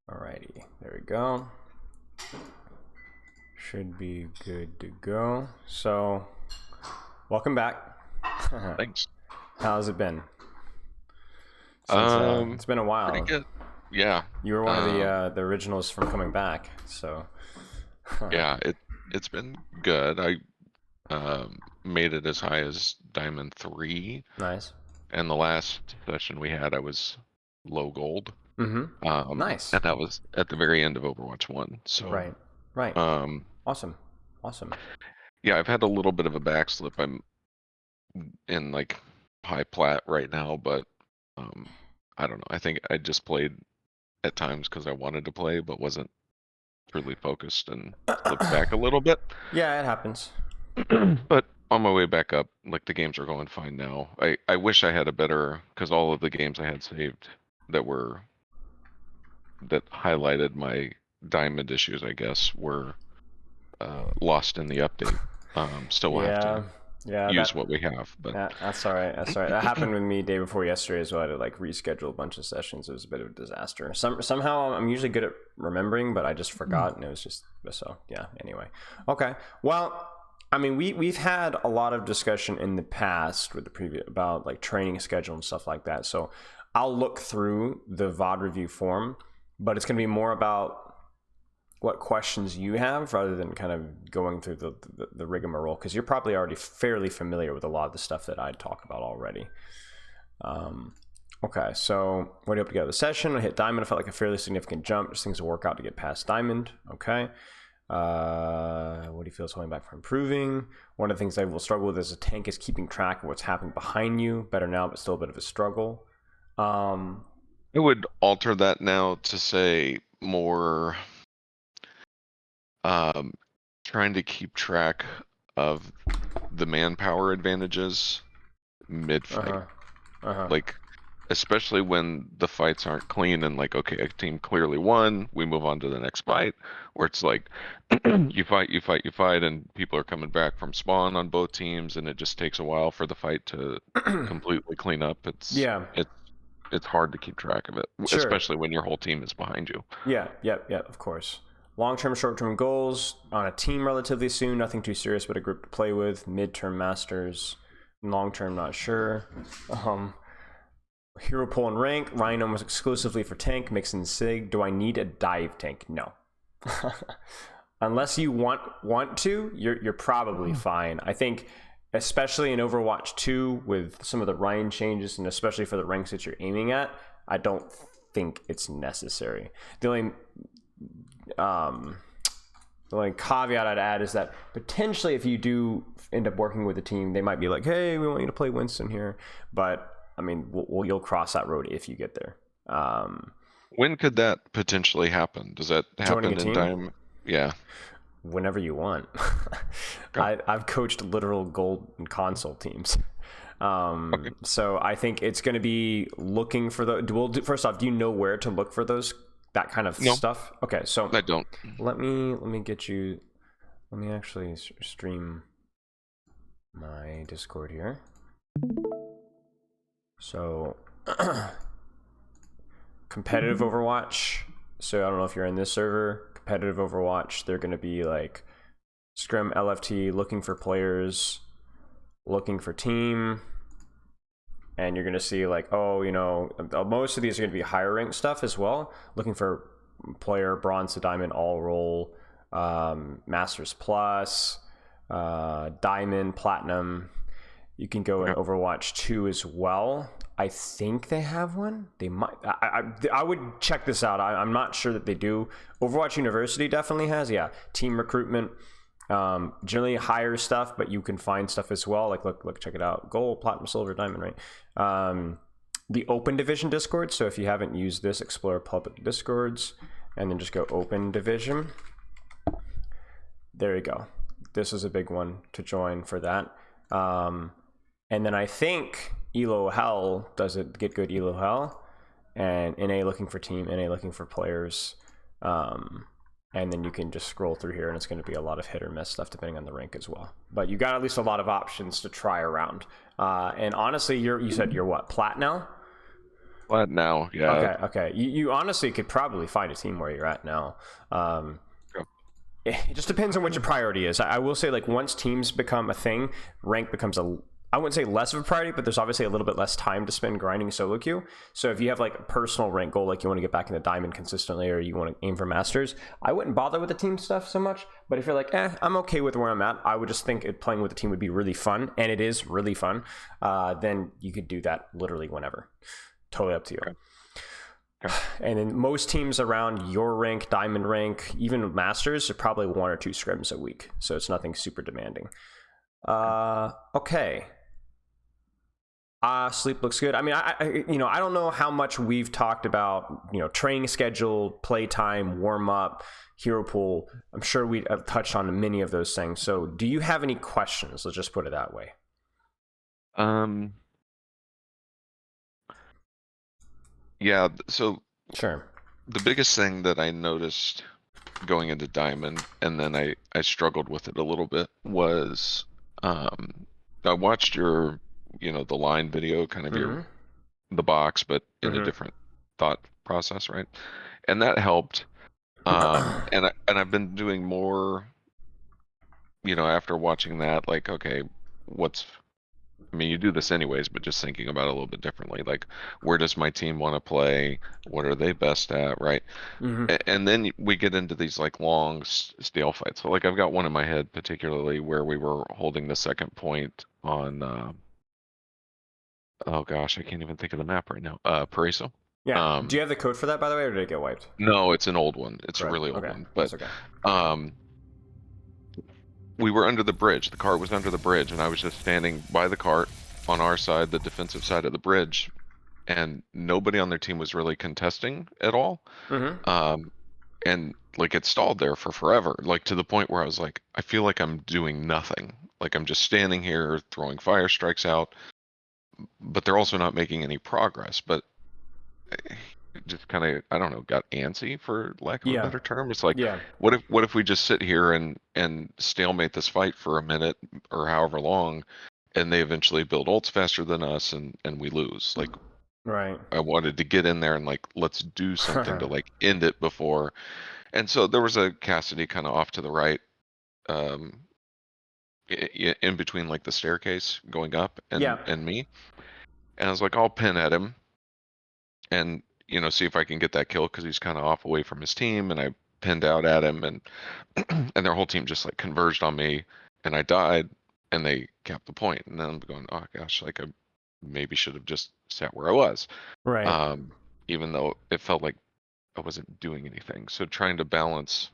Alrighty, there we go. Should be good to go. So, welcome back. Thanks. How's it been? Since, it's been a while. Pretty good. Yeah. You were one of the originals from coming back, so. Yeah, it's been good. I made it as high as Diamond 3. Nice. And the last session we had, I was low gold. Nice. And that was at the very end of Overwatch 1. So Right. Awesome. Yeah, I've had a little bit of a backslip. I'm in like high plat right now, but I don't know. I think I just played at times because I wanted to play, but wasn't truly focused and slipped back a little bit. Yeah, it happens. But on my way back up, like the games are going fine now. I wish I had a better, because all of the games I had saved that highlighted my diamond issues, I guess, were lost in the update. Still we'll have to use what we have. But that's all right. That happened with me day before yesterday as well. I had to like reschedule a bunch of sessions. It was a bit of a disaster. Somehow I'm usually good at remembering, but I just forgot, and it was just so. Yeah. Anyway, okay. Well, I mean, we've had a lot of discussion in the past with the preview about like training schedule and stuff like that. So I'll look through the VOD review form, but it's going to be more about what questions you have rather than kind of going through the rigmarole, because you're probably already fairly familiar with a lot of the stuff that I talk about already. Okay, so what do you hope to get out of the session? I hit diamond. I felt like a fairly significant jump. Just things to work out to get past diamond. Okay. What do you feel is holding back from improving? One of the things I will struggle with as a tank is keeping track of what's happening behind you. Better now, but still a bit of a struggle. I would alter that now to say more trying to keep track of the manpower advantages mid-fight. Like, especially when the fights aren't clean and like, okay, a team clearly won, we move on to the next fight, where it's like you fight, and people are coming back from spawn on both teams, and it just takes a while for the fight to completely clean up. It's hard to keep track of it, especially when your whole team is behind you. Yeah, of course. Long-term, short-term goals on a team relatively soon. Nothing too serious, but a group to play with. Mid-term masters. Long-term, not sure. Hero pull and rank. Rhino was exclusively for tank. Mix and sig. Do I need a dive tank? No. Unless you want to, you're probably fine. I think, especially in Overwatch 2 with some of the Ryan changes, and especially for the ranks that you're aiming at, I don't think it's necessary. The only caveat I'd add is that potentially if you do end up working with a team, they might be like, hey, we want you to play Winston here. But I mean, you'll cross that road if you get there. When could that potentially happen? Does that happen in time? Yeah. Whenever you want. I've coached literal gold and console teams. So I think it's going to be looking for first off, do you know where to look for that kind of stuff? Okay, so I don't. Let me get you. Let me actually stream my Discord here. So competitive Overwatch. So I don't know if you're in this server. Competitive Overwatch. They're going to be like Scrim, LFT, looking for players, looking for team. And you're going to see like, most of these are going to be higher rank stuff as well. Looking for player, bronze to diamond, all roll, masters plus, diamond, platinum. You can go in Overwatch 2 as well. I think they have one. They might. I would check this out. I'm not sure that they do. Overwatch University definitely has. Yeah, team recruitment. Generally higher stuff, but you can find stuff as well. Like look, check it out. Gold, platinum, silver, diamond, right? The open division Discord. So if you haven't used this, explore public Discords, and then just go open division. There you go. This is a big one to join for that. And then I think Elo Hell does it. Get good Elo Hell, and NA looking for team, NA looking for players. And then you can just scroll through here, and it's going to be a lot of hit or miss stuff depending on the rank as well. But you got at least a lot of options to try around. And honestly, you said you're what, plat now? Flat now, yeah. Okay. You honestly could probably find a team where you're at now. It just depends on what your priority is. I will say, like, once teams become a thing, rank becomes I wouldn't say less of a priority, but there's obviously a little bit less time to spend grinding solo queue. So if you have like a personal rank goal, like you want to get back into diamond consistently, or you want to aim for masters, I wouldn't bother with the team stuff so much. But if you're like, I'm okay with where I'm at, I would just think playing with the team would be really fun, and it is really fun. Then you could do that literally whenever. Totally up to you. Okay. And then most teams around your rank, diamond rank, even masters, are probably 1 or 2 scrims a week. So it's nothing super demanding. Okay. Sleep looks good. I mean, I don't know how much we've talked about, training schedule, play time, warm up, hero pool. I'm sure we touched on many of those things. So do you have any questions? Let's just put it that way. Yeah, so sure. The biggest thing that I noticed going into Diamond, and then I struggled with it a little bit, was I watched your, the line video, kind of the box, but in a different thought process, right? And that helped. And I've been doing more, after watching that, like, okay, I mean, you do this anyways, but just thinking about it a little bit differently. Like, where does my team want to play? What are they best at, right? And then we get into these like long stale fights. So like I've got one in my head, particularly where we were holding the second point on. Oh gosh, I can't even think of the map right now. Paraiso. Yeah. Do you have the code for that, by the way, or did it get wiped? No, it's an old one. It's Correct. a really old Okay. one. But That's okay. We were under the bridge. The cart was under the bridge, and I was just standing by the cart on our side, the defensive side of the bridge, and nobody on their team was really contesting at all. And like it stalled there for forever, like to the point where I was like, I feel like I'm doing nothing. Like I'm just standing here throwing fire strikes out, but they're also not making any progress. But just kind of, I don't know, got antsy, for lack of a better term. It's like, what if we just sit here and stalemate this fight for a minute or however long, and they eventually build ults faster than us, and we lose? Like, right. I wanted to get in there and like, let's do something to like end it before. And so there was a Cassidy kind of off to the right, in between like the staircase going up and me. And I was like, I'll pin at him and, see if I can get that kill, because he's kind of off away from his team. And I pinned out at him, and and their whole team just like converged on me, and I died, and they capped the point. And then I'm going, oh gosh, like I maybe should have just sat where I was. Right. Even though it felt like I wasn't doing anything. So trying to balance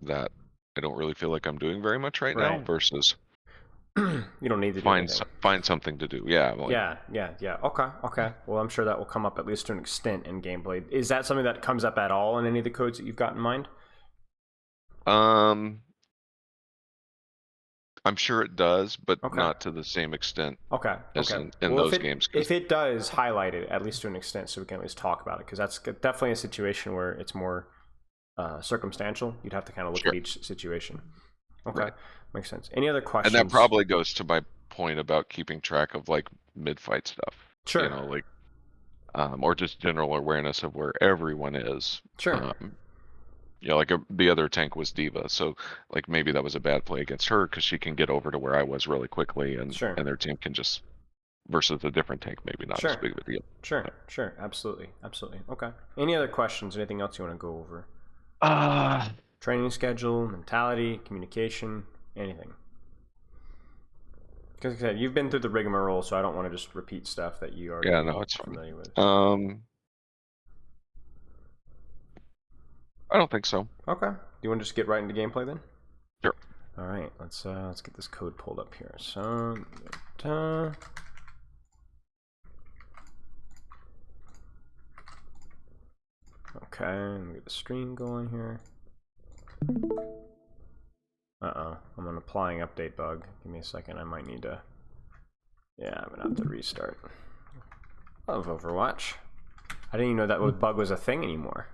that, I don't really feel like I'm doing very much right now, versus you don't need to do anything. Find something to do. Yeah. Like, yeah. Okay. Well, I'm sure that will come up at least to an extent in gameplay. Is that something that comes up at all in any of the codes that you've got in mind? I'm sure it does, but not to the same extent. As in those games. If it does, highlight it at least to an extent, so we can at least talk about it, because that's definitely a situation where it's more circumstantial. You'd have to kind of look at each situation. Okay, right. Makes sense. Any other questions? And that probably goes to my point about keeping track of like mid-fight stuff. Sure. Like, or just general awareness of where everyone is. Sure. Like the other tank was Diva, so like maybe that was a bad play against her, because she can get over to where I was really quickly, and their team can just, versus a different tank, maybe not as big of a deal. Sure, absolutely. Okay. Any other questions? Anything else you want to go over? Training schedule, mentality, communication, anything. Because like I said, you've been through the rigmarole, so I don't want to just repeat stuff that you already it's familiar with. I don't think so. Okay. Do you want to just get right into gameplay then? Sure. All right. Let's get this code pulled up here. So, okay. Let me get the stream going here. I'm an applying update bug. Give me a second. I might need to. Yeah, I'm gonna have to restart. Love Overwatch. I didn't even know that bug was a thing anymore.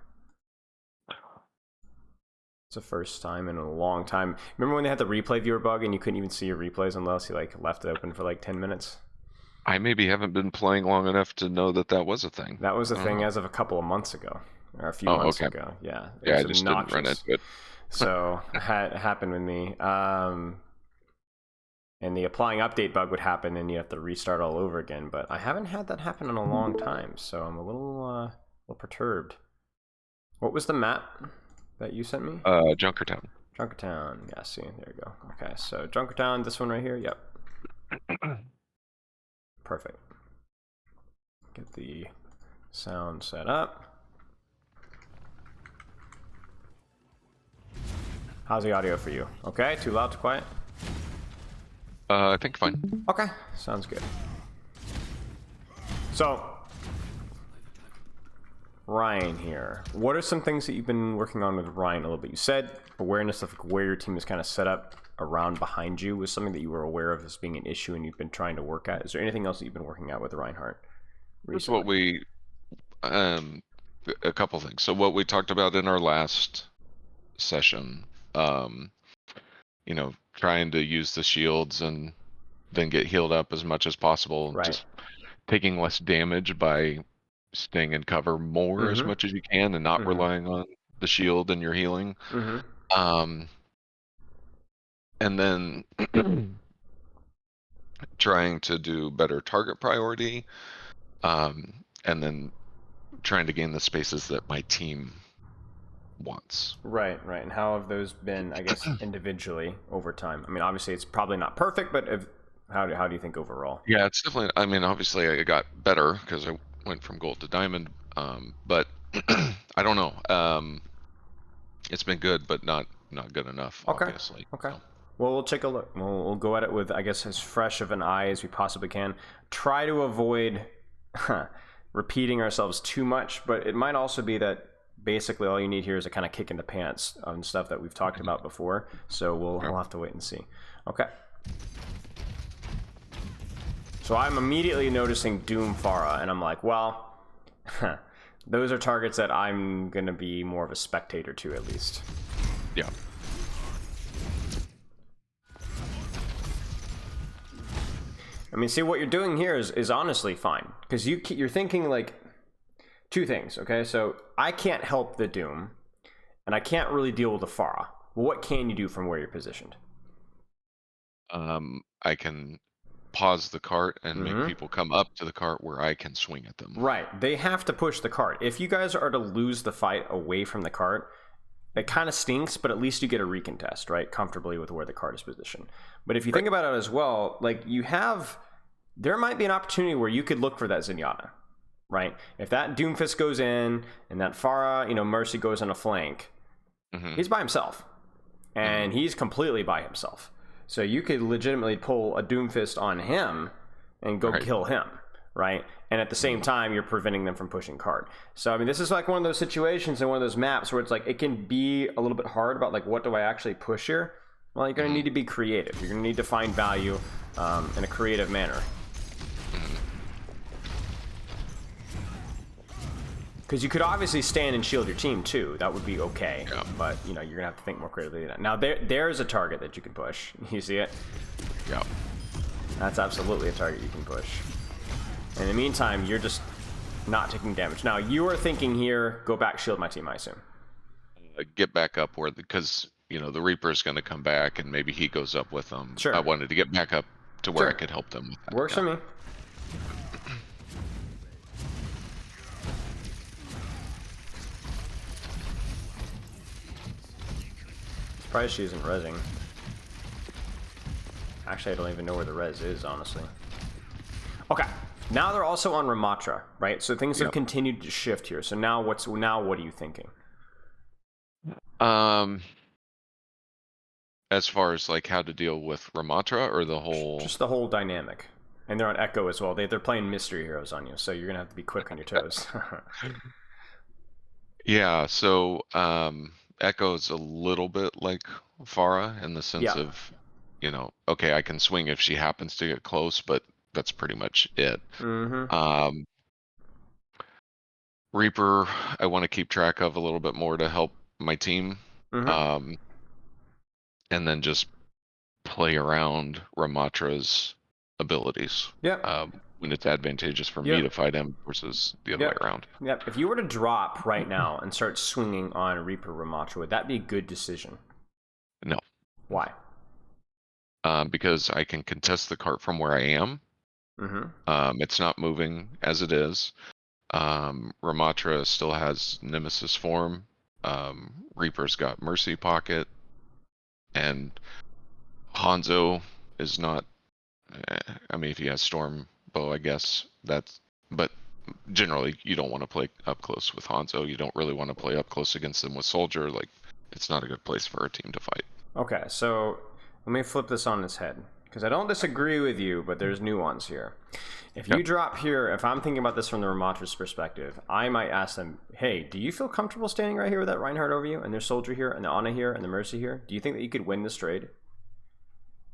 It's the first time in a long time. Remember when they had the replay viewer bug and you couldn't even see your replays unless you like left it open for like 10 minutes? I maybe haven't been playing long enough to know that that was a thing. That was a I don't thing know. as of a couple of months ago, or a few Oh, months okay. ago. Yeah, it Yeah, was I just didn't run obnoxious. into it. So it happened with me. And the applying update bug would happen, and you have to restart all over again. But I haven't had that happen in a long time, so I'm a little perturbed. What was the map that you sent me? Junkertown. Junkertown. Yeah, see, there you go. Okay, so Junkertown, this one right here. Yep. Perfect. Get the sound set up. How's the audio for you? Okay, too loud, too quiet? I think fine. Okay, sounds good. So, Ryan here. What are some things that you've been working on with Ryan a little bit? You said awareness of where your team is kind of set up around behind you was something that you were aware of as being an issue and you've been trying to work at. Is there anything else that you've been working at with Reinhardt That's recently? what we, a couple things. So what we talked about in our last session, you know, trying to use the shields and then get healed up as much as possible, and Right. just taking less damage by staying in cover more as much as you can and not relying on the shield and your healing. And then trying to do better target priority, and then trying to gain the spaces that my team wants. Right, right. And how have those been, I guess, individually over time? I mean, obviously it's probably not perfect, but how do you think overall? Yeah, it's definitely, I mean, obviously I got better because I went from gold to diamond, but I don't know. It's been good, but not good enough, Okay. obviously. Okay. So. Well, we'll take a look. We'll go at it with, I guess, as fresh of an eye as we possibly can. Try to avoid repeating ourselves too much, but it might also be that basically all you need here is a kind of kick in the pants on stuff that we've talked about before. So we'll have to wait and see. Okay. So I'm immediately noticing Doom Farah, and I'm like, well, those are targets that I'm going to be more of a spectator to, at least. Yeah. I mean, see, what you're doing here is honestly fine, because you're thinking like two things, okay? So I can't help the Doom, and I can't really deal with the Farah. Well, what can you do from where you're positioned? I can pause the cart and make people come up to the cart where I can swing at them. Right. They have to push the cart. If you guys are to lose the fight away from the cart, it kind of stinks, but at least you get a recontest, right? Comfortably with where the cart is positioned. But if you think about it as well, like there might be an opportunity where you could look for that Zenyatta, right? If that Doomfist goes in and that Farah, Mercy goes on a flank, he's by himself. And he's completely by himself. So you could legitimately pull a Doomfist on him and go kill him, right? And at the same time, you're preventing them from pushing card. So, I mean, this is like one of those situations and one of those maps where it's like, it can be a little bit hard about like, what do I actually push here? Well, you're going to need to be creative. You're going to need to find value in a creative manner. Because you could obviously stand and shield your team too. That would be okay. Yeah. But, you're going to have to think more creatively than that. Now, there's a target that you can push. You see it? Yeah. That's absolutely a target you can push. In the meantime, you're just not taking damage. Now, you are thinking here, go back, shield my team, I assume. Get back up because, the Reaper's going to come back and maybe he goes up with them. Sure. I wanted to get back up to where I could help them with that. Works for me. Surprised she isn't rezzing. Actually, I don't even know where the res is, honestly. Okay. Now they're also on Ramatra, right? So things have continued to shift here. So now what are you thinking? As far as like how to deal with Ramatra or the whole... Just the whole dynamic. And they're on Echo as well. They're playing mystery heroes on you, so you're gonna have to be quick on your toes. Yeah, so Echo's a little bit like Farah in the sense of, okay, I can swing if she happens to get close, but that's pretty much it. Reaper, I want to keep track of a little bit more to help my team. And then just play around Ramatra's abilities. Yeah. when it's advantageous for me to fight him versus the other way around. Yep. If you were to drop right now and start swinging on Reaper Ramatra, would that be a good decision? No. Why? Because I can contest the cart from where I am. It's not moving as it is. Ramatra still has Nemesis form. Reaper's got Mercy Pocket. And Hanzo is not... I mean, if he has Storm Bow, I guess that's... But generally, you don't want to play up close with Hanzo. You don't really want to play up close against them with Soldier. Like, it's not a good place for a team to fight. Okay, so let me flip this on its head. Because I don't disagree with you, but there's nuance here. If you drop here, if I'm thinking about this from the Ramatra's perspective, I might ask them, hey, do you feel comfortable standing right here with that Reinhardt over you, and there's Soldier here, and the Ana here, and the Mercy here? Do you think that you could win this trade?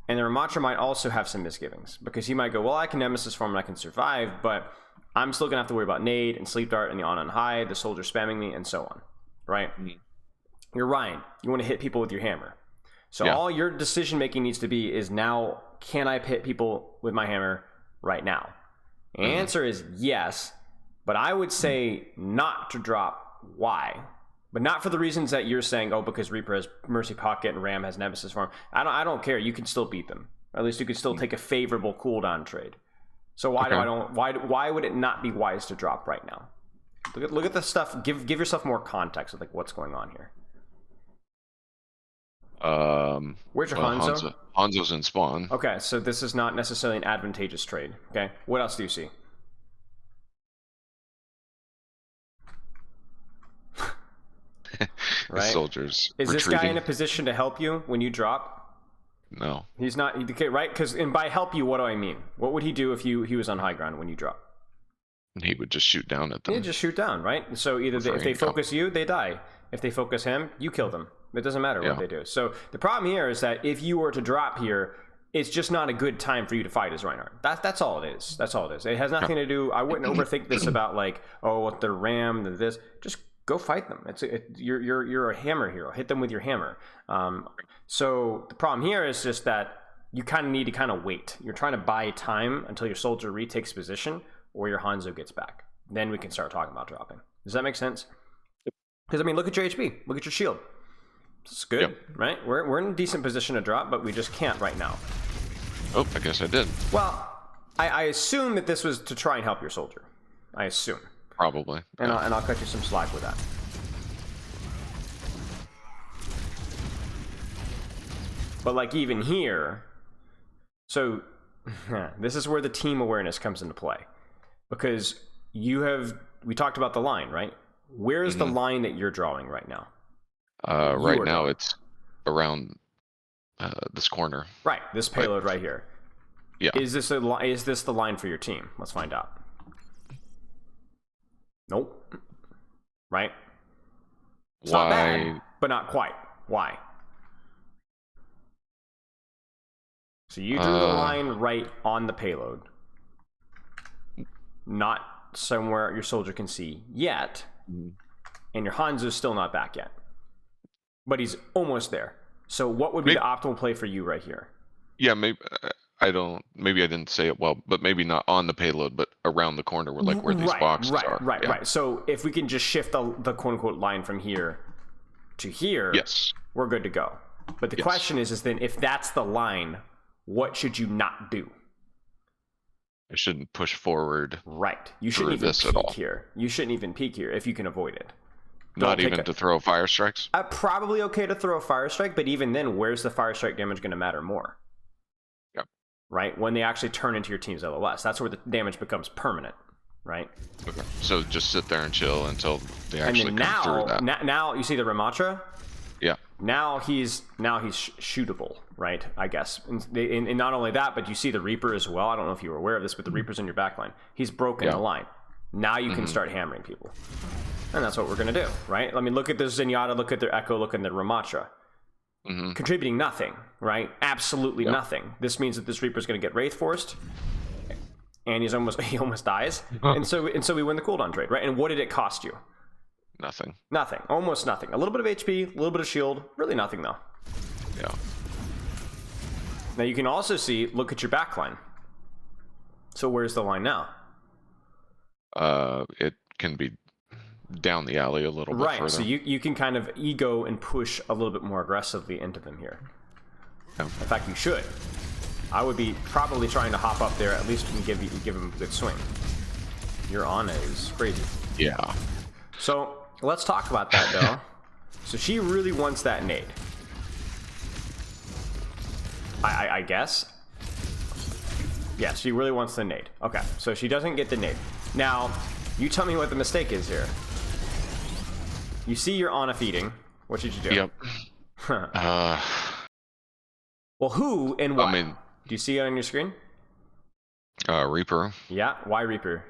And the Ramatra might also have some misgivings, because he might go, well, I can Nemesis form and I can survive, but I'm still going to have to worry about Nade and Sleep Dart and the Ana and High, the Soldier spamming me, and so on, right? You're Ryan. You want to hit people with your hammer. So all your decision-making needs to be is now, can I hit people with my hammer right now? The answer is yes, but I would say not to drop. Why? But not for the reasons that you're saying, oh, because Reaper has Mercy Pocket and Ram has Nemesis form. I don't care. You can still beat them. Or at least you could still take a favorable cooldown trade. So why would it not be wise to drop right now? Look at the stuff. Give yourself more context of like what's going on here. Where's your Hanzo? Hanzo's in spawn. Okay, so this is not necessarily an advantageous trade. Okay, what else do you see? Right? Soldiers. Is retreating. this guy in a position to help you when you drop? No. He's not. Okay, right? Because and by help you, what do I mean? What would he do if he was on high ground when you drop? He would just shoot down at them. He'd just shoot down, right? So either if they focus you, they die. If they focus him, you kill them. It doesn't matter what they do. So the problem here is that if you were to drop here, it's just not a good time for you to fight as Reinhardt. That's all it is. That's all it is. It has nothing to do. I wouldn't overthink this about like, oh, what the Ram, the this. Just go fight them. You're a hammer hero. Hit them with your hammer. So the problem here is just that you kind of need to kind of wait. You're trying to buy time until your Soldier retakes position or your Hanzo gets back. Then we can start talking about dropping. Does that make sense? Because I mean, look at your HP. Look at your shield. It's good, right? We're in a decent position to drop, but we just can't right now. Oh, I guess I did. Well, I assume that this was to try and help your Soldier. I assume. Probably. And I'll cut you some slack with that. But like even here, so this is where the team awareness comes into play. Because we talked about the line, right? Where's the line that you're drawing right now? Right now it's around this corner. Right, this payload right here. Yeah. Is this the line for your team? Let's find out. Nope. Right? It's not bad, but not quite. Why? So you drew the line right on the payload. Not somewhere your Soldier can see yet. And your Hanzo's still not back yet. But he's almost there. So what would be the optimal play for you right here? Yeah, maybe maybe I didn't say it well, but maybe not on the payload, but around the corner where these boxes are. Right. So if we can just shift the quote unquote line from here to here, yes, we're good to go. But the question is then if that's the line, what should you not do? I shouldn't push forward. Right. You shouldn't even peek here. You shouldn't even peek here if you can avoid it. Not even to throw fire strikes? Probably okay to throw a fire strike, but even then, where's the fire strike damage going to matter more? Yep. Right? When they actually turn into your team's LOS. That's where the damage becomes permanent. Right? Okay. So just sit there and chill until they actually come through that. Now, you see the Ramatra? Yeah. Now he's shootable, right? I guess. And not only that, but you see the Reaper as well. I don't know if you were aware of this, but the Reaper's in your backline. He's broken the line. Now you can start hammering people. And that's what we're going to do, right? I mean, look at the Zenyatta, look at their Echo, look at their Ramatra. Contributing nothing, right? Absolutely nothing. This means that this Reaper's going to get Wraith Forced, and he almost dies. and so we win the cooldown trade, right? And what did it cost you? Nothing. Nothing. Almost nothing. A little bit of HP, a little bit of shield. Really nothing, though. Yeah. Now you can also see, look at your backline. So where's the line now? It can be down the alley a little bit further. Right, so you can kind of ego and push a little bit more aggressively into them here. Yeah. In fact, you should. I would be probably trying to hop up there, at least and give him a good swing. Your Ana is crazy. Yeah. So let's talk about that, though. So she really wants that nade. I guess. Yeah, she really wants the nade. Okay, so she doesn't get the nade. Now, you tell me what the mistake is here. You see your Ana feeding. What should you do? Yep. Well, who and why? I mean, do you see it on your screen? Reaper. Yeah, why Reaper?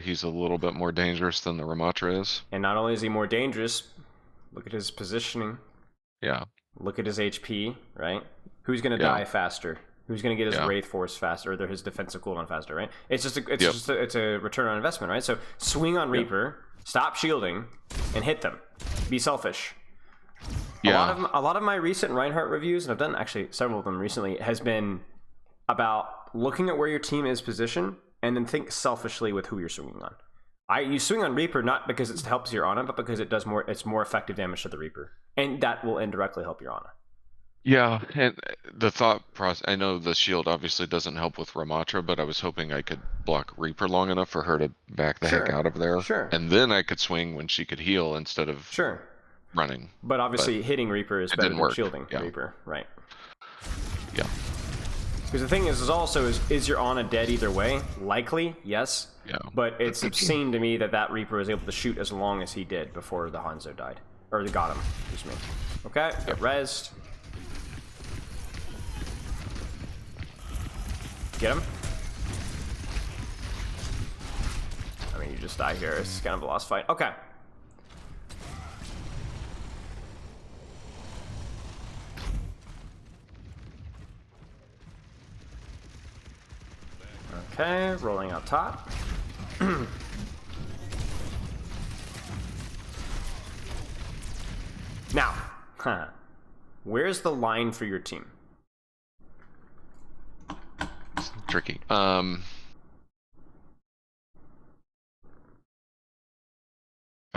He's a little bit more dangerous than the Ramatra is. And not only is he more dangerous, look at his positioning. Yeah. Look at his HP, right? Who's going to die faster? Who's going to get his Wraith Force faster, or his defensive cooldown faster, right? It's just it's a return on investment, right? So swing on Reaper, stop shielding, and hit them. Be selfish. Yeah. A lot of my recent Reinhardt reviews, and I've done actually several of them recently, has been about looking at where your team is positioned and then think selfishly with who you're swinging on. You swing on Reaper not because it helps your Ana, but because it's more effective damage to the Reaper, and that will indirectly help your Ana. Yeah, and the thought process, I know the shield obviously doesn't help with Ramatra, but I was hoping I could block Reaper long enough for her to back the heck out of there. Sure. And then I could swing when she could heal instead of running. But obviously hitting Reaper is better than shielding Reaper, right? Yeah. Because the thing is your Ana dead either way? Likely, yes. Yeah. But it's obscene to me that Reaper was able to shoot as long as he did before the Hanzo died. Or they got him, excuse me. Okay, get rezzed. Get him. I mean, you just die here. It's kind of a lost fight. Okay. Okay, rolling out top. Now, where's the line for your team? It's tricky. I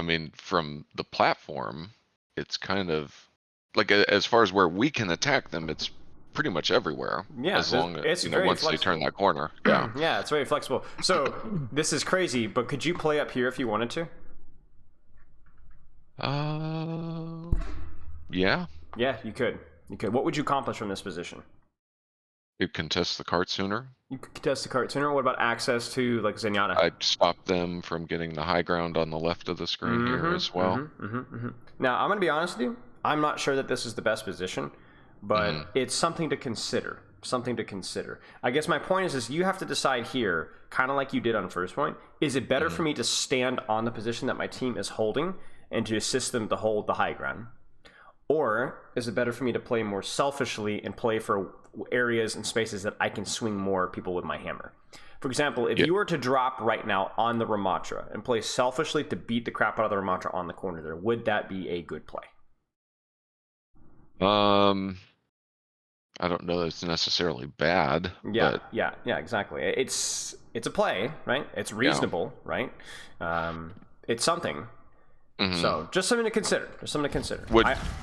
mean, from the platform, it's kind of like as far as where we can attack them, it's pretty much everywhere. Yeah, as long as once they turn that corner. Yeah. Yeah, it's very flexible. So this is crazy, but could you play up here if you wanted to? Yeah. Yeah, you could. You could. What would you accomplish from this position? You contest the cart sooner. You could contest the cart sooner. What about access to like Zenyatta? I'd stop them from getting the high ground on the left of the screen here as well. Now, I'm going to be honest with you. I'm not sure that this is the best position, but it's something to consider. Something to consider. I guess my point is you have to decide here, kind of like you did on first point, is it better for me to stand on the position that my team is holding and to assist them to hold the high ground? Or is it better for me to play more selfishly and play for areas and spaces that I can swing more people with my hammer? For example, if you were to drop right now on the Ramatra and play selfishly to beat the crap out of the Ramatra on the corner there, would that be a good play? I don't know that it's necessarily bad. Yeah, exactly. It's a play, right? It's reasonable, right? It's something. So just something to consider.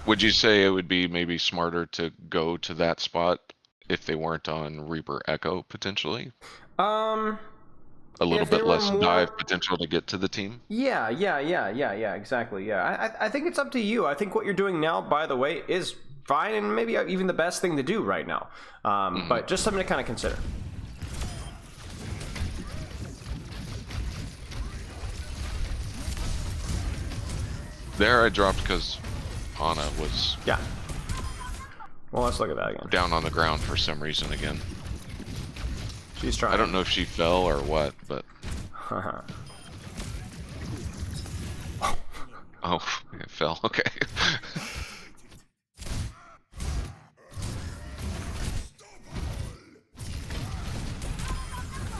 Would you say it would be maybe smarter to go to that spot if they weren't on Reaper Echo potentially? A little bit less dive potential to get to the team. Yeah, exactly. Yeah, I think it's up to you. I think what you're doing now, by the way, is fine and maybe even the best thing to do right now. But just something to kind of consider. There I dropped because Ana was Well, let's look at that again. Down on the ground for some reason again. She's trying. I don't know if she fell or what, but oh, it fell. Okay.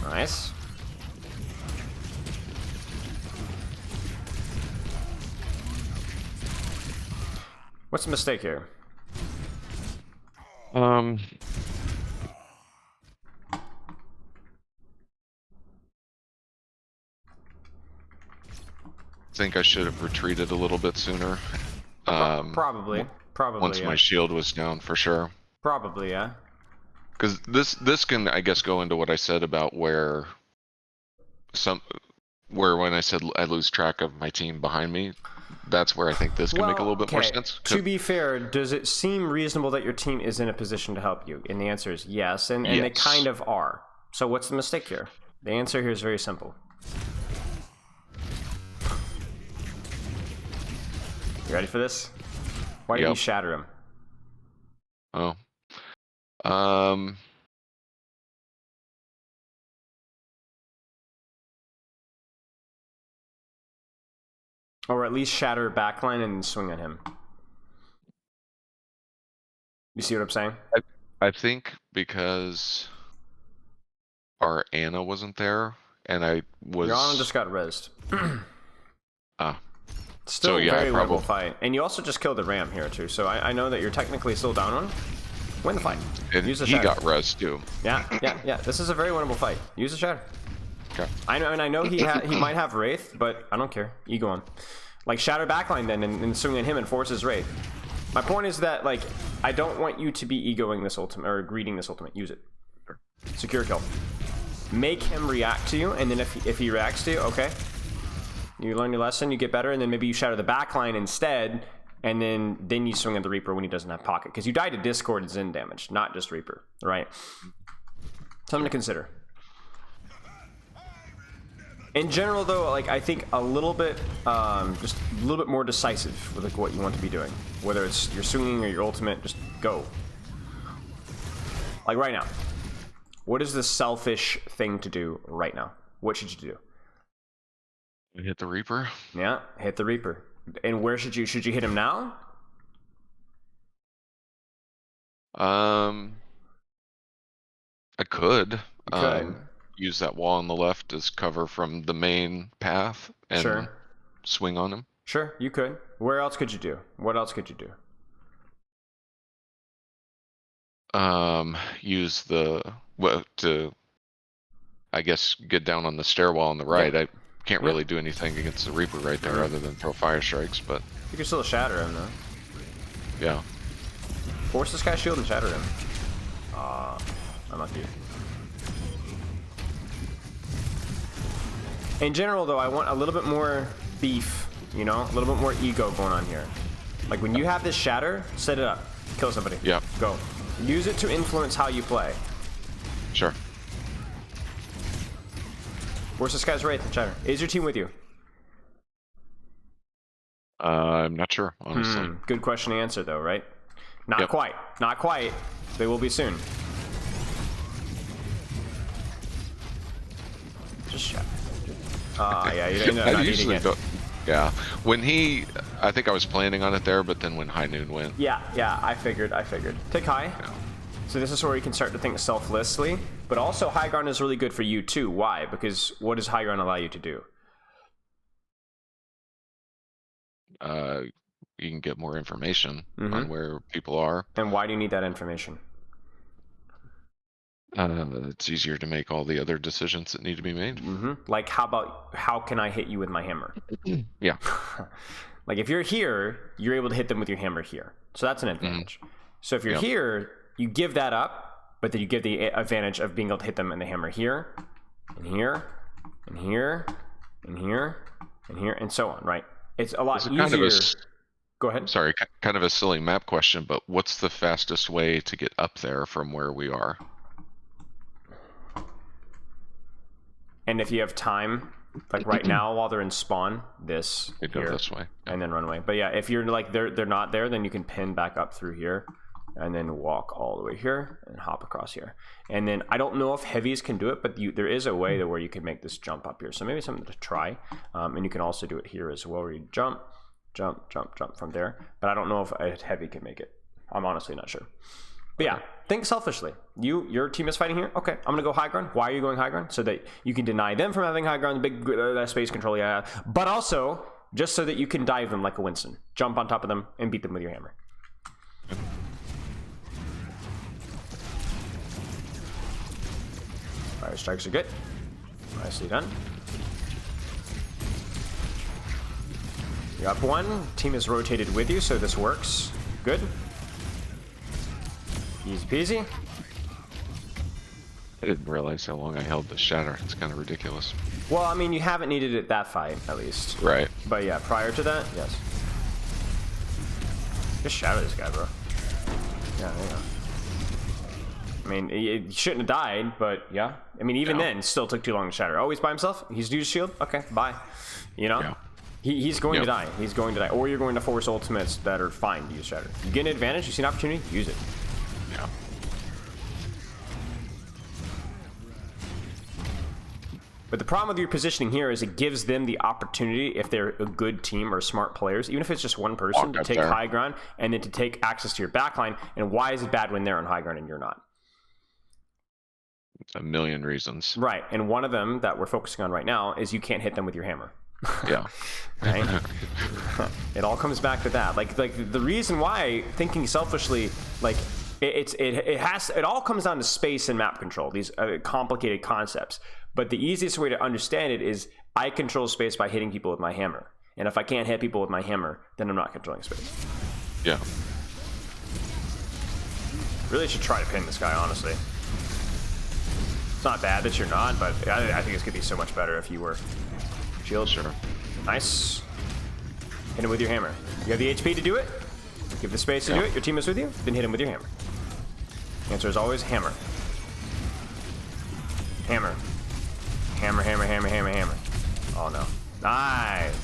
Nice. What's the mistake here? think I should have retreated a little bit sooner. Probably, Once yeah. my shield was down, for sure. Probably, yeah. Because this can, I guess, go into what I said about where when I said I lose track of my team behind me, that's where I think this can make a little bit more sense. To be fair, does it seem reasonable that your team is in a position to help you? And the answer is yes, and they kind of are. So what's the mistake here? The answer here is very simple. You ready for this? Why didn't you shatter him? Oh. Or at least shatter backline and swing at him. You see what I'm saying? I think because our Ana wasn't there, and I was... Your Ana just got rezzed. Still so, yeah, a very winnable fight. And you also just killed the Ram here, too. So I know that you're technically still down one. Win the fight. And Use the he shatter. got rezzed, too. Yeah. This is a very winnable fight. Use the shatter. Okay. I know he might have Wraith, but I don't care. Ego on. Like, shatter backline then and swing at him and force his Wraith. My point is that, like, I don't want you to be egoing this ultimate, or greeting this ultimate. Use it. Secure kill. Make him react to you, and then if he reacts to you, okay. You learn your lesson, you get better, and then maybe you shatter the backline instead, and then you swing at the Reaper when he doesn't have pocket. Because you die to Discord and Zen damage, not just Reaper, right? Something to consider. In general, though, like, I think a little bit, just a little bit more decisive with like what you want to be doing. Whether it's your swinging or your ultimate, just go. Like right now, what is the selfish thing to do right now? What should you do? Hit the Reaper. Yeah, hit the Reaper. And where should you hit him now? I could. Use that wall on the left as cover from the main path and swing on him. Sure, you could. Where else could you do? What else could you do? Use to, I guess, get down on the stairwell on the right. I can't really do anything against the Reaper right there other than throw fire strikes, but you can still shatter him though. Yeah. Force this guy's shield and shatter him. Unlucky. In general, though, I want a little bit more beef, you know? A little bit more ego going on here. Like, when you have this shatter, set it up. Kill somebody. Yeah. Go. Use it to influence how you play. Sure. Where's this guy's Wraith and shatter? Is your team with you? I'm not sure, honestly. Good question to answer, though, right? Not quite. Not quite. They will be soon. Just shatter. Yeah, you ended up not needing it. Yeah, when I think I was planning on it there, but then when High Noon went. Yeah, I figured. Take High. Yeah. So this is where you can start to think selflessly, but also High Ground is really good for you too. Why? Because what does High Ground allow you to do? You can get more information on where people are. And why do you need that information? It's easier to make all the other decisions that need to be made. Like, how can I hit you with my hammer? Yeah. Like, if you're here, you're able to hit them with your hammer here. So that's an advantage. So if you're here, you give that up, but then you give the advantage of being able to hit them in the hammer here, and here, and here, and here, and here, and so on, right? It's a lot easier. Go ahead. Sorry, kind of a silly map question, but what's the fastest way to get up there from where we are? And if you have time, like right now while they're in spawn, They go this way. And then run away. But yeah, if you're like they're not there, then you can pin back up through here and then walk all the way here and hop across here. And then I don't know if heavies can do it, but there is a way where you can make this jump up here. So maybe something to try. And you can also do it here as well, where you jump from there. But I don't know if a heavy can make it. I'm honestly not sure. But yeah, think selfishly. Your team is fighting here. Okay, I'm gonna go high ground. Why are you going high ground? So that you can deny them from having high ground, the big space control, but also just so that you can dive them like a Winston, jump on top of them and beat them with your hammer. Fire strikes are good. Nicely done. You're up one. Team is rotated with you, so this works. Good. Easy peasy. I didn't realize how long I held the shatter. It's kind of ridiculous. Well, I mean, you haven't needed it that fight, at least. Right. But yeah, prior to that, yes. Just shatter this guy, bro. Yeah, there you go. I mean, he shouldn't have died, but yeah. I mean, even then, still took too long to shatter. Oh, he's by himself? He's used shield? Okay, bye. You know? Yeah. He's going to die. He's going to die. Or you're going to force ultimates that are fine to use shatter. You get an advantage, you see an opportunity, use it. Yeah. But the problem with your positioning here is it gives them the opportunity, if they're a good team or smart players, even if it's just one person, to take high ground and then to take access to your backline. And why is it bad when they're on high ground and you're not? A million reasons. Right. And one of them that we're focusing on right now is you can't hit them with your hammer. Yeah. Right? It all comes back to that. Like the reason why, thinking selfishly, like it all comes down to space and map control, these complicated concepts. But the easiest way to understand it is I control space by hitting people with my hammer. And if I can't hit people with my hammer, then I'm not controlling space. Yeah. Really should try to pin this guy, honestly. It's not bad that you're not, but I think it's going to be so much better if you were. Shield. Sure. Nice. Hit him with your hammer. You have the HP to do it. Give the space to do it. Your team is with you. Then hit him with your hammer. Answer is always hammer. Hammer. Hammer, hammer, hammer, hammer, hammer. Oh no. Nice.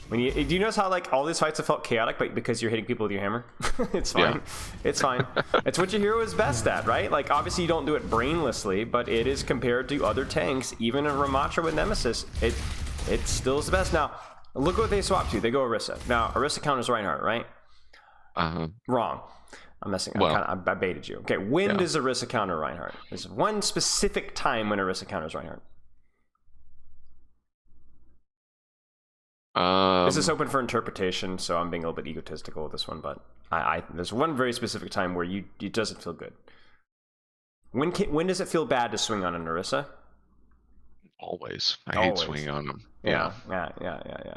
Do you notice how like all these fights have felt chaotic, but because you're hitting people with your hammer? It's fine. Yeah. It's fine. It's what your hero is best at, right? Like obviously you don't do it brainlessly, but it is compared to other tanks, even a Ramatra with Nemesis, it still is the best. Now, look what they swap to. They go Orisa. Now, Orisa counters Reinhardt, right? Wrong. I'm messing up. Well, I baited you. Okay, when does Orisa counter Reinhardt? There's one specific time when Orisa counters Reinhardt. This is open for interpretation, so I'm being a little bit egotistical with this one, but there's one very specific time where it doesn't feel good. When does it feel bad to swing on an Orisa? Always. I hate swinging on them. Yeah.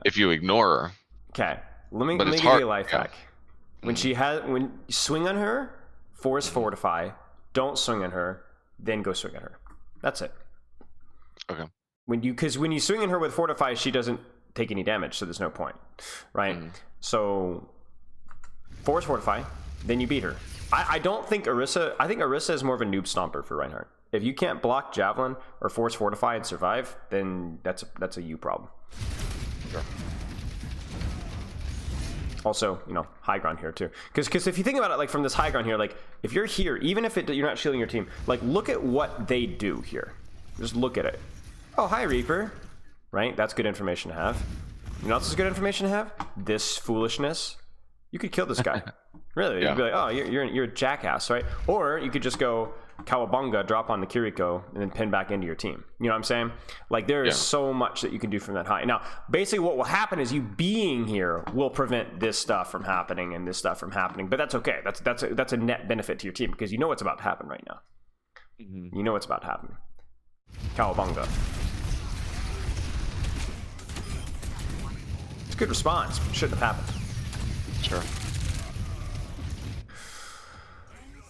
If you ignore her. Okay, let me give you a life hack. When you swing on her, force fortify. Don't swing on her, then go swing on her. That's it. Okay. Because when you swing on her with fortify, she doesn't take any damage, so there's no point, right? So force fortify, then you beat her. I don't think Orisa. I think Orisa is more of a noob stomper for Reinhardt. If you can't block javelin or force fortify and survive, then that's a you problem. Sure. Also, high ground here too. Because if you think about it, like from this high ground here, like if you're here, even if you're not shielding your team, like look at what they do here. Just look at it. Oh, hi Reaper. Right? That's good information to have. You know what else is good information to have? This foolishness. You could kill this guy. Really? You'd be like, oh, you're a jackass, right? Or you could just go Kawabunga, drop on the Kiriko, and then pin back into your team. You know what I'm saying? Like there is so much that you can do from that high. Now, basically what will happen is you being here will prevent this stuff from happening and this stuff from happening. But that's okay. That's a net benefit to your team because you know what's about to happen right now. You know what's about to happen. Kawabunga. It's a good response. Shouldn't have happened. Sure.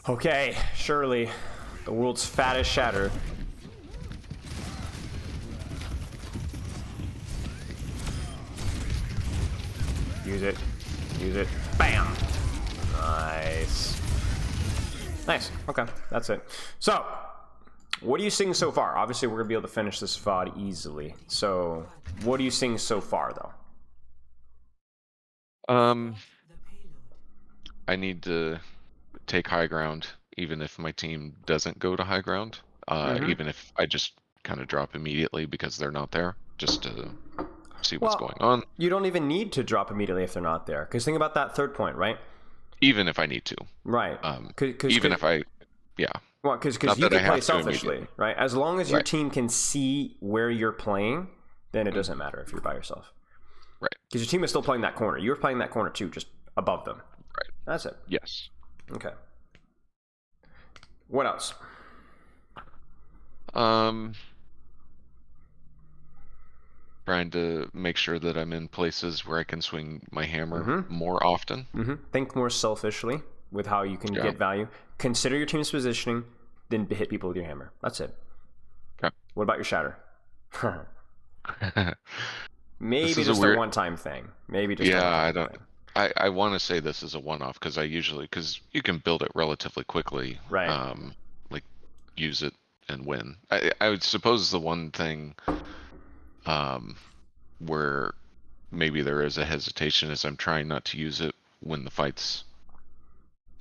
Okay, Shirley, the world's fattest shatter. Use it. Use it. Bam! Nice. Nice. Okay, that's it. So, what are you seeing so far? Obviously, we're going to be able to finish this VOD easily. So, what are you seeing so far, though? I need to take high ground, even if my team doesn't go to high ground. Even if I just kind of drop immediately because they're not there, just to see what's going on. You don't even need to drop immediately if they're not there. Because think about that third point, right? Even if I need to. Right. Even if I, Well, because you can play selfishly, right? As long as your team can see where you're playing, then it doesn't matter if you're by yourself. Right. Because your team is still playing that corner. You were playing that corner too, just above them. Right. That's it. Yes. Okay. What else? trying to make sure that I'm in places where I can swing my hammer more often. Think more selfishly with how you can get value. Consider your team's positioning, then hit people with your hammer. That's it. Okay. What about your shatter? Maybe just a one-time thing. Maybe just I don't. I want to say this is a one-off because because you can build it relatively quickly. Right. Like use it and win. I would suppose the one thing where maybe there is a hesitation is I'm trying not to use it when the fight's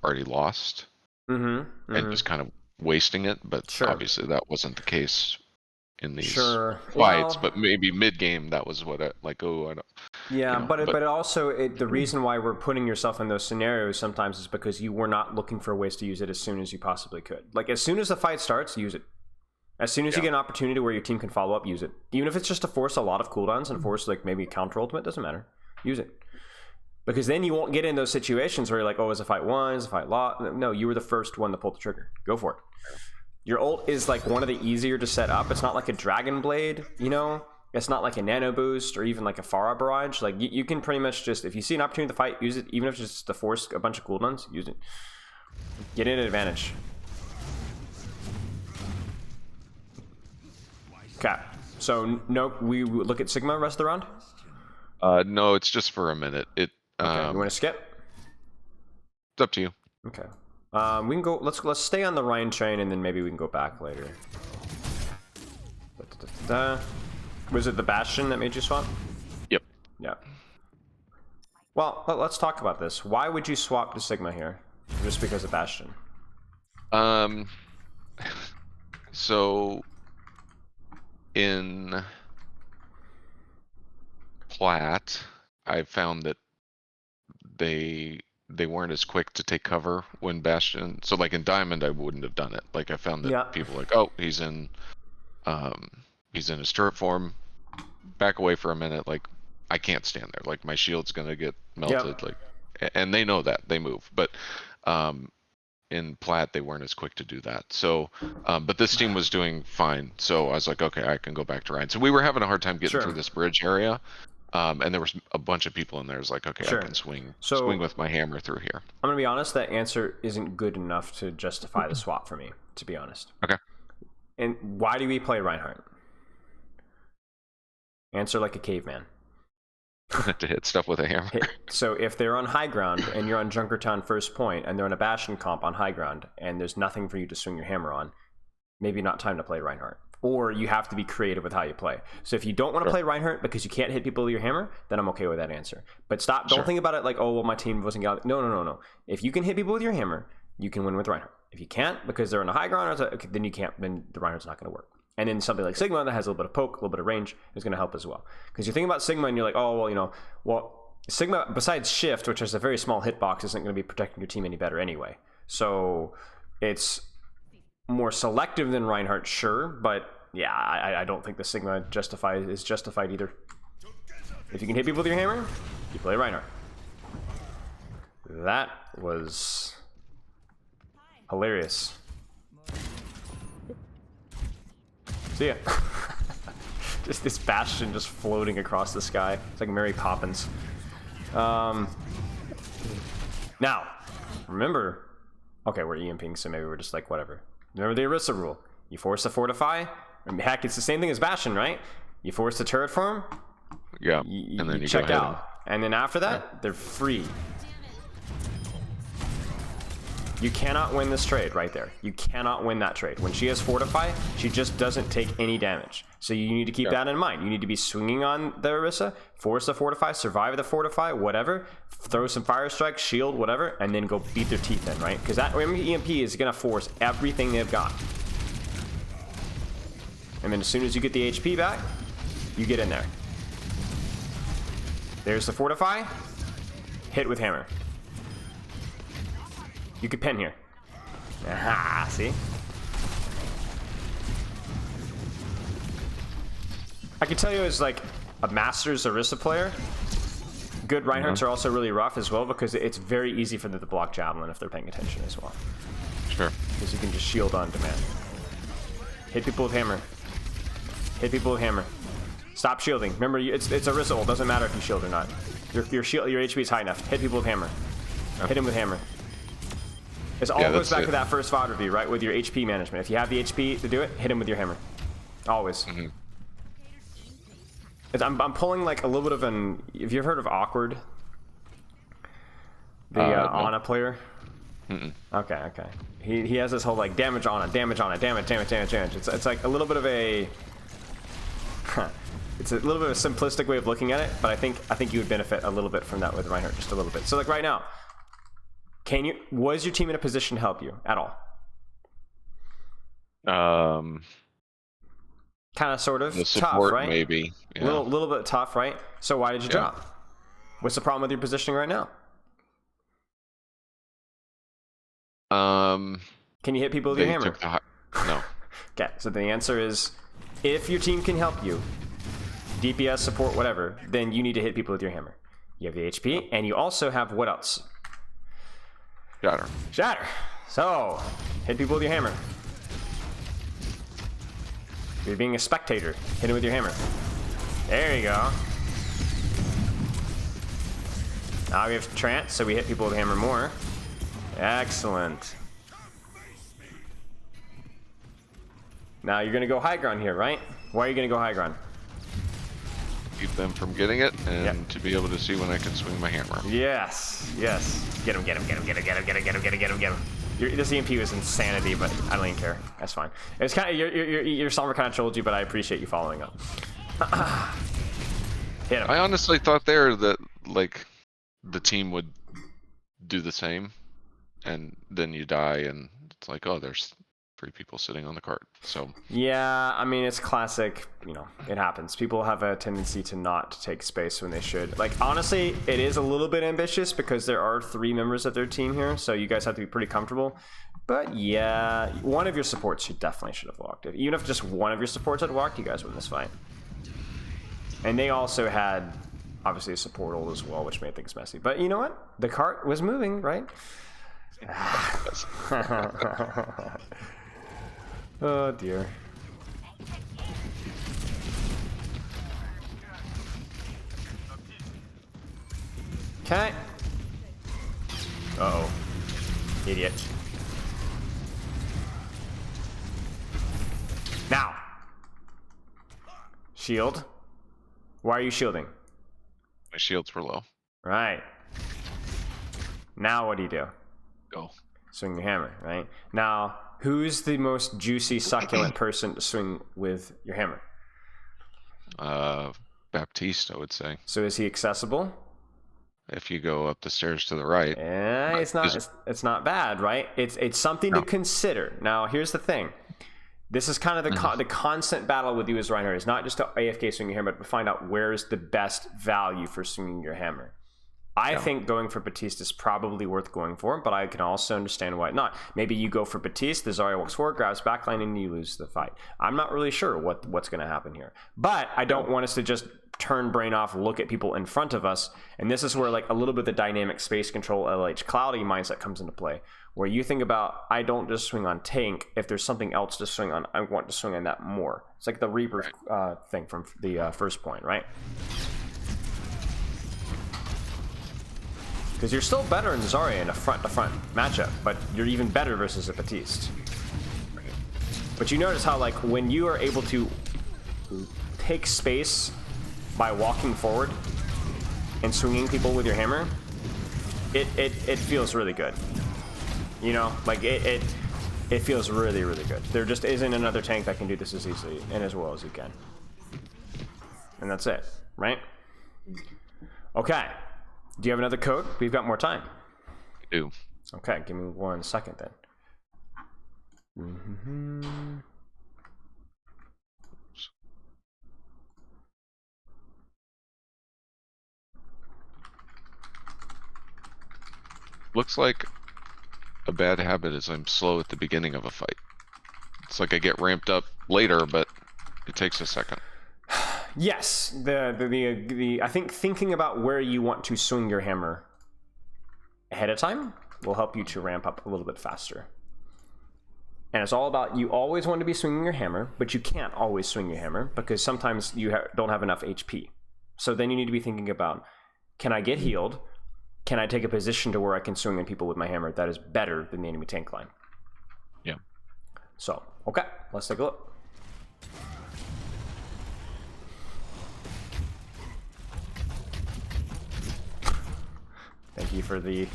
already lost. And just kind of wasting it, but obviously that wasn't the case in these fights. But maybe mid-game that was what I I don't. Yeah, but also the reason why we're putting yourself in those scenarios sometimes is because you were not looking for ways to use it as soon as you possibly could. Like as soon as the fight starts, use it. As soon as you get an opportunity where your team can follow up, use it. Even if it's just to force a lot of cooldowns and force like maybe a counter ultimate, doesn't matter. Use it. Because then you won't get in those situations where you're like, oh, is a fight won? Is a fight lost? No, you were the first one to pull the trigger. Go for it. Your ult is like one of the easier to set up. It's not like a Dragon Blade, you know? It's not like a Nano Boost or even like a Pharah Barrage. Like you can pretty much just, if you see an opportunity to fight, use it. Even if it's just to force a bunch of cooldowns, use it. Get in an advantage. Okay. So, no, we look at Sigma rest of the round? No, it's just for a minute. Okay, you want to skip? It's up to you. Okay. We can go. Let's stay on the Rhine train, and then maybe we can go back later. Was it the Bastion that made you swap? Yep. Yeah. Well, let's talk about this. Why would you swap to Sigma here? Just because of Bastion? So in Plat, I found that they weren't as quick to take cover when Bastion. So like in Diamond, I wouldn't have done it. Like I found that people were like, oh, he's in his turret form. Back away for a minute. Like I can't stand there. Like my shield's gonna get melted. Like, and they know that they move. But in Plat, they weren't as quick to do that. So, but this team was doing fine. So I was like, okay, I can go back to Ryan. So we were having a hard time getting through this bridge area. And there was a bunch of people in there. It was like, okay, I can swing with my hammer through here. I'm gonna be honest. That answer isn't good enough to justify the swap for me, to be honest. Okay. And why do we play Reinhardt? Answer like a caveman. To hit stuff with a hammer. So if they're on high ground and you're on Junkertown first point and they're on a Bastion comp on high ground and there's nothing for you to swing your hammer on, maybe not time to play Reinhardt. Or you have to be creative with how you play. So if you don't want to play Reinhardt because you can't hit people with your hammer, then I'm okay with that answer. But don't think about it like, oh, well, my team wasn't getting... No. If you can hit people with your hammer, you can win with Reinhardt. If you can't because they're on a high ground, then you can't. Then the Reinhardt's not going to work. And then something like Sigma that has a little bit of poke, a little bit of range is going to help as well. Because you think about Sigma and you're like, oh, well, Sigma, besides Shift, which has a very small hitbox, isn't going to be protecting your team any better anyway. So it's more selective than Reinhardt, sure, but yeah, I don't think the Sigma is justified either. If you can hit people with your hammer, you play Reinhardt. That was hilarious. See ya. Just this Bastion just floating across the sky. It's like Mary Poppins. Now, remember... Okay, we're EMPing, so maybe we're just like, whatever. Remember the Orisa rule. You force to fortify. Heck, it's the same thing as Bastion, right? You force the turret form. Yeah, and then you check out. And then after that, they're free. You cannot win this trade right there. You cannot win that trade. When she has Fortify, she just doesn't take any damage. So you need to keep that in mind. You need to be swinging on the Orisa, force the Fortify, survive the Fortify, whatever, throw some Fire Strike, shield, whatever, and then go beat their teeth in, right? Because that EMP is going to force everything they've got. And then as soon as you get the HP back, you get in there. There's the Fortify. Hit with Hammer. You could pen here. Aha, see? I can tell you as like a Masters Orisa player, good Reinhardts are also really rough as well because it's very easy for them to block Javelin if they're paying attention as well. Sure. Because you can just shield on demand. Hit people with Hammer. Hit people with Hammer. Stop shielding. Remember, it's a Rissa ult. Doesn't matter if you shield or not. Your HP is high enough. Hit people with hammer. Hit him with hammer. It all goes back to that first VOD review, right? With your HP management. If you have the HP to do it, hit him with your hammer. Always. I'm pulling like a little bit of an... Have you ever heard of Awkward? The Ana player? Okay. He has this whole like damage on it, damage. It's like a little bit of a... It's a little bit of a simplistic way of looking at it, but I think you would benefit a little bit from that with Reinhardt, just a little bit. So like right now, was your team in a position to help you at all? Kind of, sort of the support, tough, right? Maybe. Yeah. Little bit tough, right? So why did you drop? What's the problem with your positioning right now? Can you hit people with your hammer? No. Okay, so the answer is, if your team can help you, DPS, support, whatever, then you need to hit people with your hammer. You have the HP, and you also have what else? Shatter. So, hit people with your hammer. You're being a spectator. Hit him with your hammer. There you go. Now we have trance, so we hit people with hammer more. Excellent. Now you're gonna go high ground here, right? Why are you gonna go high ground? Keep them from getting it, and to be able to see when I can swing my hammer. Yes. Get him. This EMP was insanity, but I don't even care. That's fine. It's kind of your Somber kind of trolled you, but I appreciate you following up. Hit him. I honestly thought there that like the team would do the same, and then you die, and it's like, oh, there's 3 people sitting on the cart. So yeah, I mean, it's classic. You know, it happens. People have a tendency to not take space when they should. Like, honestly, it is a little bit ambitious because there are 3 members of their team here, so you guys have to be pretty comfortable. But yeah, one of your supports definitely should have walked it. Even if just one of your supports had walked, you guys win this fight. And they also had obviously a support ult as well, which made things messy. But you know what? The cart was moving, right? Oh dear. Okay. Uh-oh. Idiot. Now. Shield. Why are you shielding? my shields were low. Right. Now what do? Go. Swing your hammer, right? Now, who's the most juicy, succulent person to swing with your hammer? Baptiste, I would say. So is he accessible? If you go up the stairs to the right. Yeah, it's not bad, right? It's something to consider. Now, here's the thing. This is kind of the constant battle with you as Reinhardt. It's not just to AFK swing your hammer, but to find out where's the best value for swinging your hammer. I think going for Baptiste is probably worth going for, but I can also understand why not. Maybe you go for Baptiste, the Zarya walks forward, grabs backline, and you lose the fight. I'm not really sure what's going to happen here. But I don't want us to just turn brain off, look at people in front of us, and this is where like a little bit of the dynamic space control, LH cloudy mindset comes into play, where you think about, I don't just swing on tank. If there's something else to swing on, I want to swing on that more. It's like the Reaper thing from the first point, right? Because you're still better in Zarya in a front-to-front matchup, but you're even better versus a Baptiste. But you notice how, like, when you are able to take space by walking forward and swinging people with your hammer, it feels really good. You know, like, it feels really, really good. There just isn't another tank that can do this as easily and as well as you can. And that's it, right? Okay. Do you have another code? We've got more time. I do. Okay, give me 1 second then. Looks like a bad habit is I'm slow at the beginning of a fight. It's like I get ramped up later, but it takes a second. Yes, I think thinking about where you want to swing your hammer ahead of time will help you to ramp up a little bit faster. And it's all about, you always want to be swinging your hammer, but you can't always swing your hammer because sometimes you don't have enough HP. So then you need to be thinking about, can I get healed? Can I take a position to where I can swing at people with my hammer that is better than the enemy tank line? Yeah. So, okay, let's take a look. Thank you for the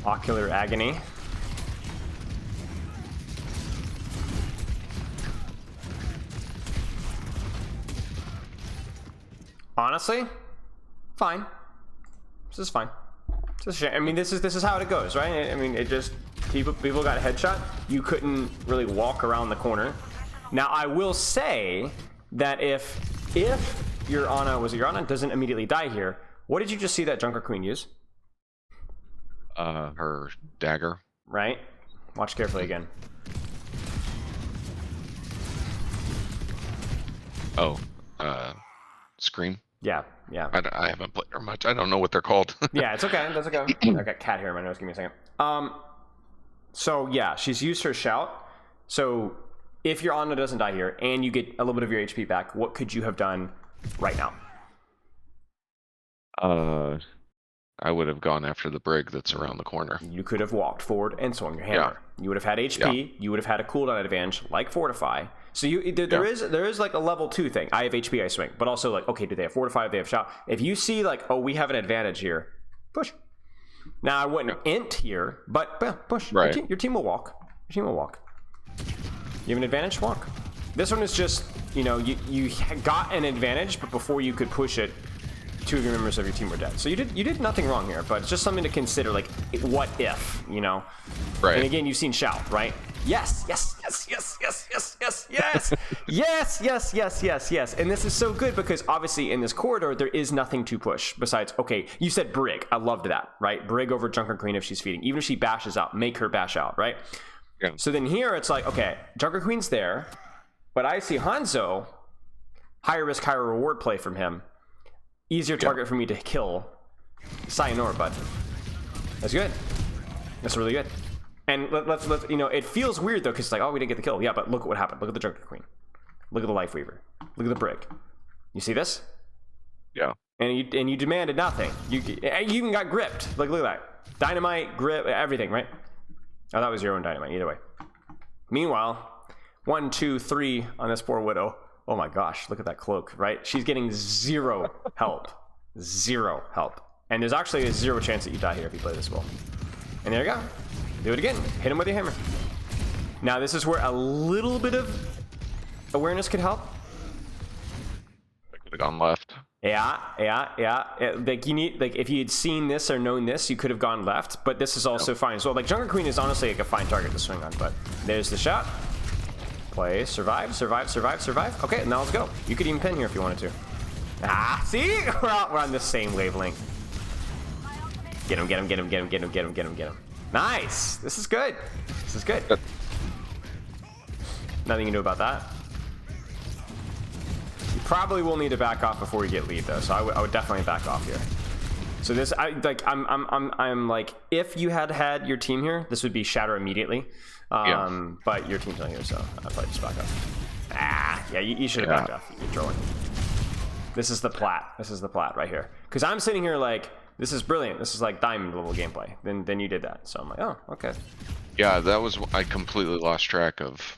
ocular agony. Honestly, fine. This is fine. It's a shame. I mean, this is how it goes, right? I mean, it just people got a headshot. You couldn't really walk around the corner. Now, I will say that if your Ana doesn't immediately die here, what did you just see that Junker Queen use? Her dagger. Right. Watch carefully again. Oh, Scream. Yeah. I haven't played her much. I don't know what they're called. Yeah, it's okay. That's okay. I got cat hair in my nose. Give me a second. So yeah, she's used her shout. So if your Ana doesn't die here and you get a little bit of your HP back, what could you have done right now? I would have gone after the brig that's around the corner. You could have walked forward and swung your hammer. Yeah. You would have had HP. Yeah. You would have had a cooldown advantage like Fortify. So there is like a level 2 thing. I have HP, I swing. But also like, okay, do they have Fortify? Do they have shout? If you see like, oh, we have an advantage here, push. Now I wouldn't int here, but push. Right. Your team will walk. Your team will walk. You have an advantage, walk. This one is just, you know, you got an advantage, but before you could push it, 2 of your members of your team were dead. So you did nothing wrong here, but it's just something to consider, like, what if, you know? Right. And again, you've seen shout, right? Yes. And this is so good because obviously in this corridor, there is nothing to push besides, okay, you said Brig. I loved that, right? Brig over Junker Queen if she's feeding. Even if she bashes out, make her bash out, right? Yeah. So then here it's like, okay, Junker Queen's there, but I see Hanzo, higher risk, higher reward play from him. Easier target for me to kill. Sayonara, bud. That's good. That's really good. And let's you know, it feels weird though, because it's like, oh, we didn't get the kill. Yeah, but look at what happened. Look at the Junker Queen. Look at the Life Weaver. Look at the Brig. You see this? Yeah. And you demanded nothing. You even got gripped. Look at that. Dynamite, grip, everything, right? Oh, that was your own dynamite. Either way. Meanwhile, 1, 2, 3 on this poor Widow. Oh my gosh, look at that cloak, right? She's getting 0 help. 0 help. And there's actually a 0 chance that you die here if you play this well. And there you go. Do it again. Hit him with your hammer. Now this is where a little bit of awareness could help. I could have gone left. Yeah. Like you need, like if you had seen this or known this, you could have gone left. But this is also fine. So like Junker Queen is honestly like a fine target to swing on. But there's the shot. Play, survive. Okay, now let's go. You could even pin here if you wanted to. Ah, see? We're on the same wavelength. Get him. Nice. This is good. Nothing you can do about that. You probably will need to back off before you get lead though, so I would definitely back off here. So this, I'm like, if you had your team here, this would be shatter immediately. But your team's not here, so I'll probably just back up. Yeah, you should have backed off. You're trolling. This is the plat right here. Because I'm sitting here like, this is brilliant. This is like diamond level gameplay. Then you did that. So I'm like, oh, okay. Yeah, that was, I completely lost track of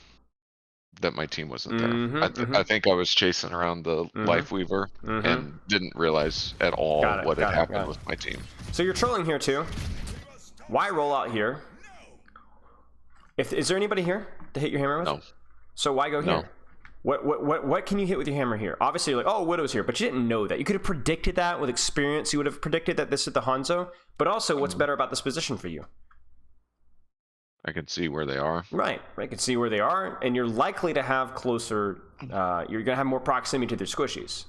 that my team wasn't there. I think I was chasing around the Life Weaver and didn't realize at all what had happened with my team. So you're trolling here too. Why roll out here? Is there anybody here to hit your hammer with? No. So why go here? What can you hit with your hammer here? Obviously, you're like, oh, Widow's here, but you didn't know that. You could have predicted that with experience. You would have predicted that this is the Hanzo. But also, what's better about this position for you? I can see where they are. Right. You can see where they are, and you're likely to have closer. You're going to have more proximity to their squishies,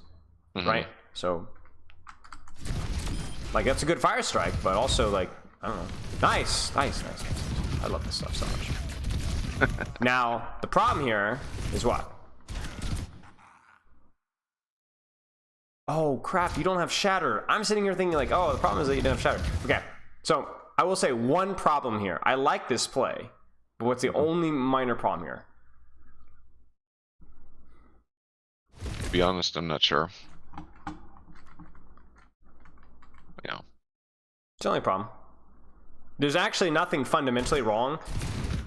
right? So, like, that's a good fire strike, but also, like, I don't know. Nice. I love this stuff so much. Now, the problem here is what? Oh, crap, you don't have shatter. I'm sitting here thinking like, oh, the problem is that you don't have shatter. Okay, so I will say one problem here. I like this play, But what's the only minor problem here? To be honest, I'm not sure. Yeah. It's the only problem. There's actually nothing fundamentally wrong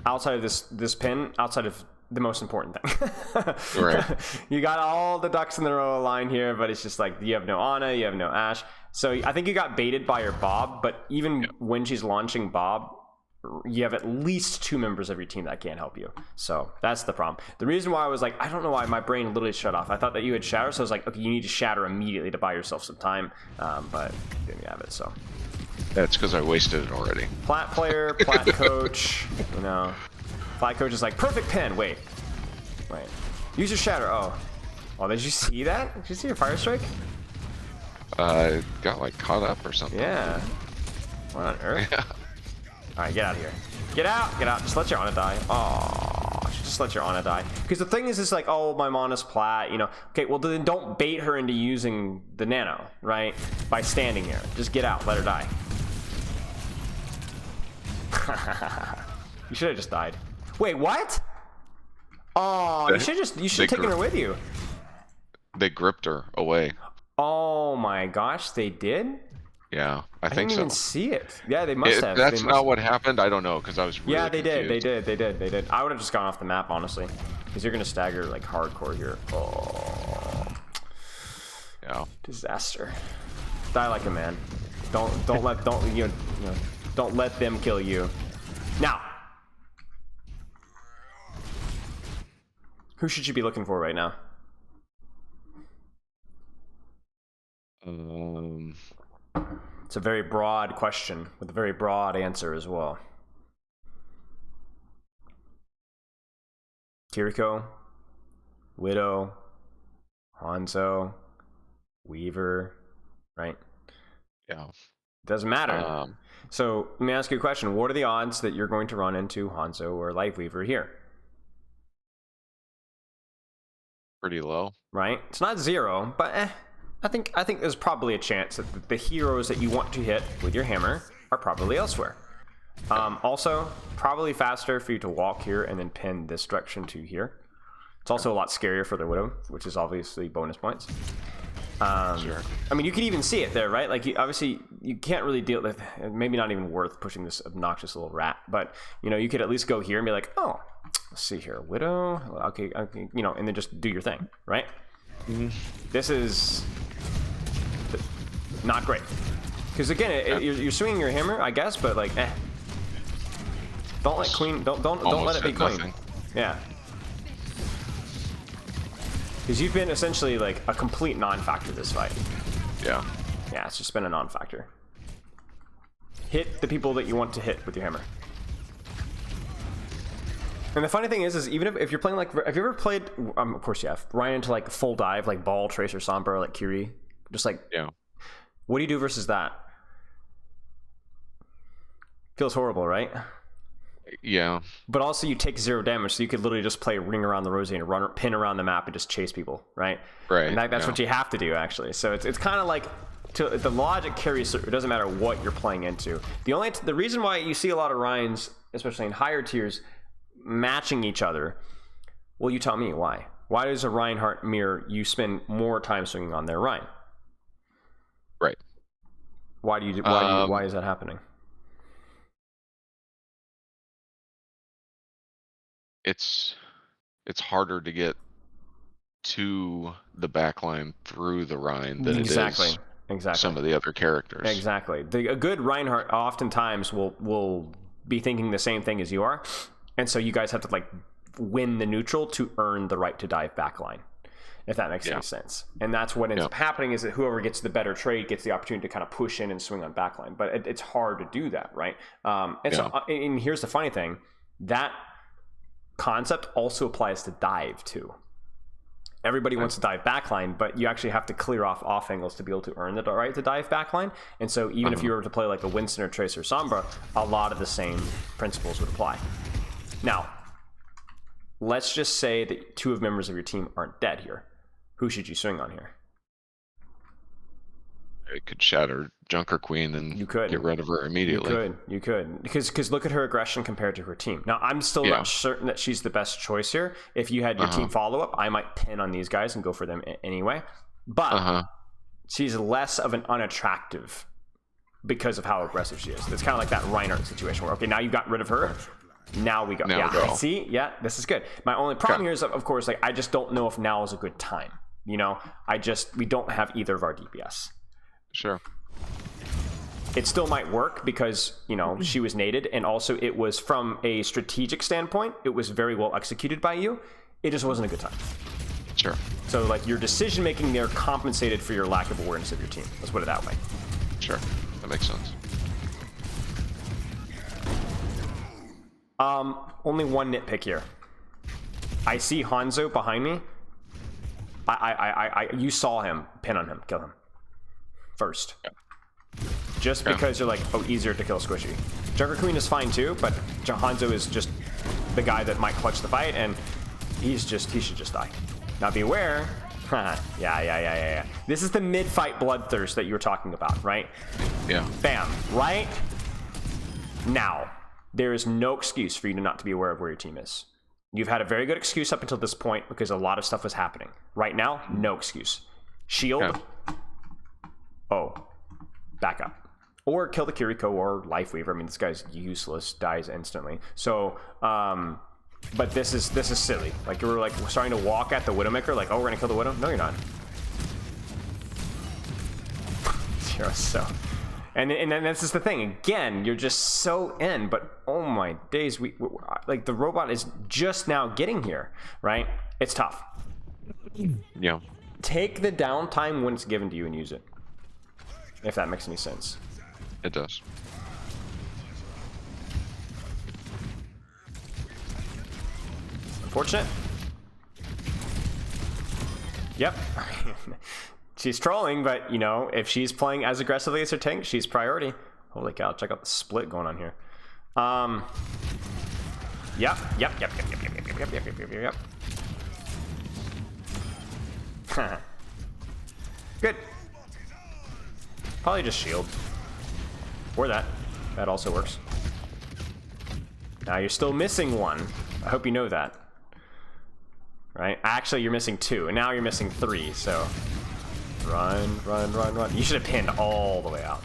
outside of this pin, outside of the most important thing. Right. You got all the ducks in the row line here, but it's just like you have no Ana, you have no Ashe. So I think you got baited by your Bob, but even when she's launching Bob, you have at least 2 members of your team that can't help you. So that's the problem. The reason why I was like, I don't know why my brain literally shut off. I thought that you had Shatter, so I was like, okay, you need to Shatter immediately to buy yourself some time, but you didn't have it, so. That's because I wasted it already. Plat player, plat coach, you know. Plat coach is like, perfect pin, wait. Use your Shatter, oh, did you see that? Did you see your Fire Strike? Got like caught up or something. Yeah. What on earth? Yeah. Alright, get out of here. Get out! Just let your Ana die. Oh, just let your Ana die. Because the thing is, it's like, oh, my Mana's plat, you know. Okay, well then don't bait her into using the nano, right? By standing here. Just get out, let her die. You should have just died. Wait, what? Oh, you should have taken her with you. They gripped her away. Oh my gosh, they did? Yeah, I think so. I didn't even see it. Yeah, they must have. That's not what happened. I don't know, because I was really confused. They did. I would have just gone off the map, honestly, because you're gonna stagger like hardcore here. Oh, yeah. Disaster. Die like a man. Don't let them kill you. Now, who should you be looking for right now? It's a very broad question with a very broad answer as well. Kiriko, Widow, Hanzo, Weaver, right? Yeah. Doesn't matter. So let me ask you a question. What are the odds that you're going to run into Hanzo or Lightweaver here? Pretty low. Right? It's not 0, but I think there's probably a chance that the heroes that you want to hit with your hammer are probably elsewhere. Also, probably faster for you to walk here and then pin this direction to here. It's also a lot scarier for the Widow, which is obviously bonus points. Sure. I mean, you could even see it there, right? Like, obviously, you can't really deal with, maybe not even worth pushing this obnoxious little rat, but, you know, you could at least go here and be like, oh, let's see here, Widow, okay, you know, and then just do your thing, right? Mm-hmm. This is not great. Because, again, you're swinging your hammer, I guess, but, like, Don't let queen, don't let it be queen. Nothing. Yeah. Because you've been essentially like a complete non-factor this fight. Yeah. Yeah, it's just been a non-factor. Hit the people that you want to hit with your hammer. And the funny thing is even if you're playing like, have you ever played, of course you have, Ryan into like full dive, like Ball, Tracer, Sombra, like Curie? Just like, yeah. What do you do versus that? Feels horrible, right? Yeah. But also you take 0 damage, so you could literally just play Ring Around the Rosie and pin around the map and just chase people, right? Right. And that's what you have to do, actually. So it's kind of like, the logic carries through. It doesn't matter what you're playing into. The reason why you see a lot of Ryans, especially in higher tiers, matching each other, well, you tell me why. Why does a Reinhardt mirror you spend more time swinging on their Rein? Right. Why is that happening? It's harder to get to the backline through the Rein than it is some of the other characters. Exactly. A good Reinhardt oftentimes will be thinking the same thing as you are, and so you guys have to like win the neutral to earn the right to dive backline, if that makes any sense. And that's what ends up happening, is that whoever gets the better trade gets the opportunity to kind of push in and swing on backline. But it's hard to do that, right? And here's the funny thing, that concept also applies to dive too. Everybody wants to dive backline, but you actually have to clear off angles to be able to earn the right to dive backline. And so even if you were to play like a Winston or Tracer or Sombra, a lot of the same principles would apply. Now, let's just say that 2 of members of your team aren't dead here. Who should you swing on here? It could shatter Junker Queen and You could get rid of her immediately. You could, because look at her aggression compared to her team. Now, I'm still not certain that she's the best choice here. If you had your team follow up, I might pin on these guys and go for them anyway. But she's less of an unattractive because of how aggressive she is. It's kind of like that Reinhardt situation where, okay, now you got rid of her. Now we go. Now we go. See? Yeah, this is good. My only problem here is, of course, like I just don't know if now is a good time. You know, we don't have either of our DPS. Sure. It still might work because, you know, she was naded, and also it was from a strategic standpoint, it was very well executed by you. It just wasn't a good time. Sure. So, like, your decision making there compensated for your lack of awareness of your team. Let's put it that way. Sure. That makes sense. Only one nitpick here. I see Hanzo behind me. You saw him. Pin on him. Kill him. First. Just because you're like, oh, easier to kill Squishy. Junker Queen is fine too, but Hanzo is just the guy that might clutch the fight, and he should just die. Now be aware. Yeah. This is the mid-fight bloodthirst that you were talking about, right? Yeah. Bam. Right now, there is no excuse for you to not to be aware of where your team is. You've had a very good excuse up until this point because a lot of stuff was happening. Right now, no excuse. Shield. Yeah. Oh. Back up. Or kill the Kiriko or Life Weaver. I mean, this guy's useless. Dies instantly. So, but this is silly. Like, we're starting to walk at the Widowmaker. Like, oh, we're going to kill the Widow? No, you're not. You're so... And then this is the thing. Again, you're just so in, but oh my days, we like the robot is just now getting here, right? It's tough. Yeah. Take the downtime when it's given to you and use it. If that makes any sense. It does. Unfortunate. Yep. She's trolling, but, you know, if she's playing as aggressively as her tank, she's priority. Holy cow, check out the split going on here. Yep. Good. Probably just shield. Or that. That also works. Now you're still missing one. I hope you know that. Right? Actually, you're missing 2, and now you're missing 3, so... Run. You should have pinned all the way out.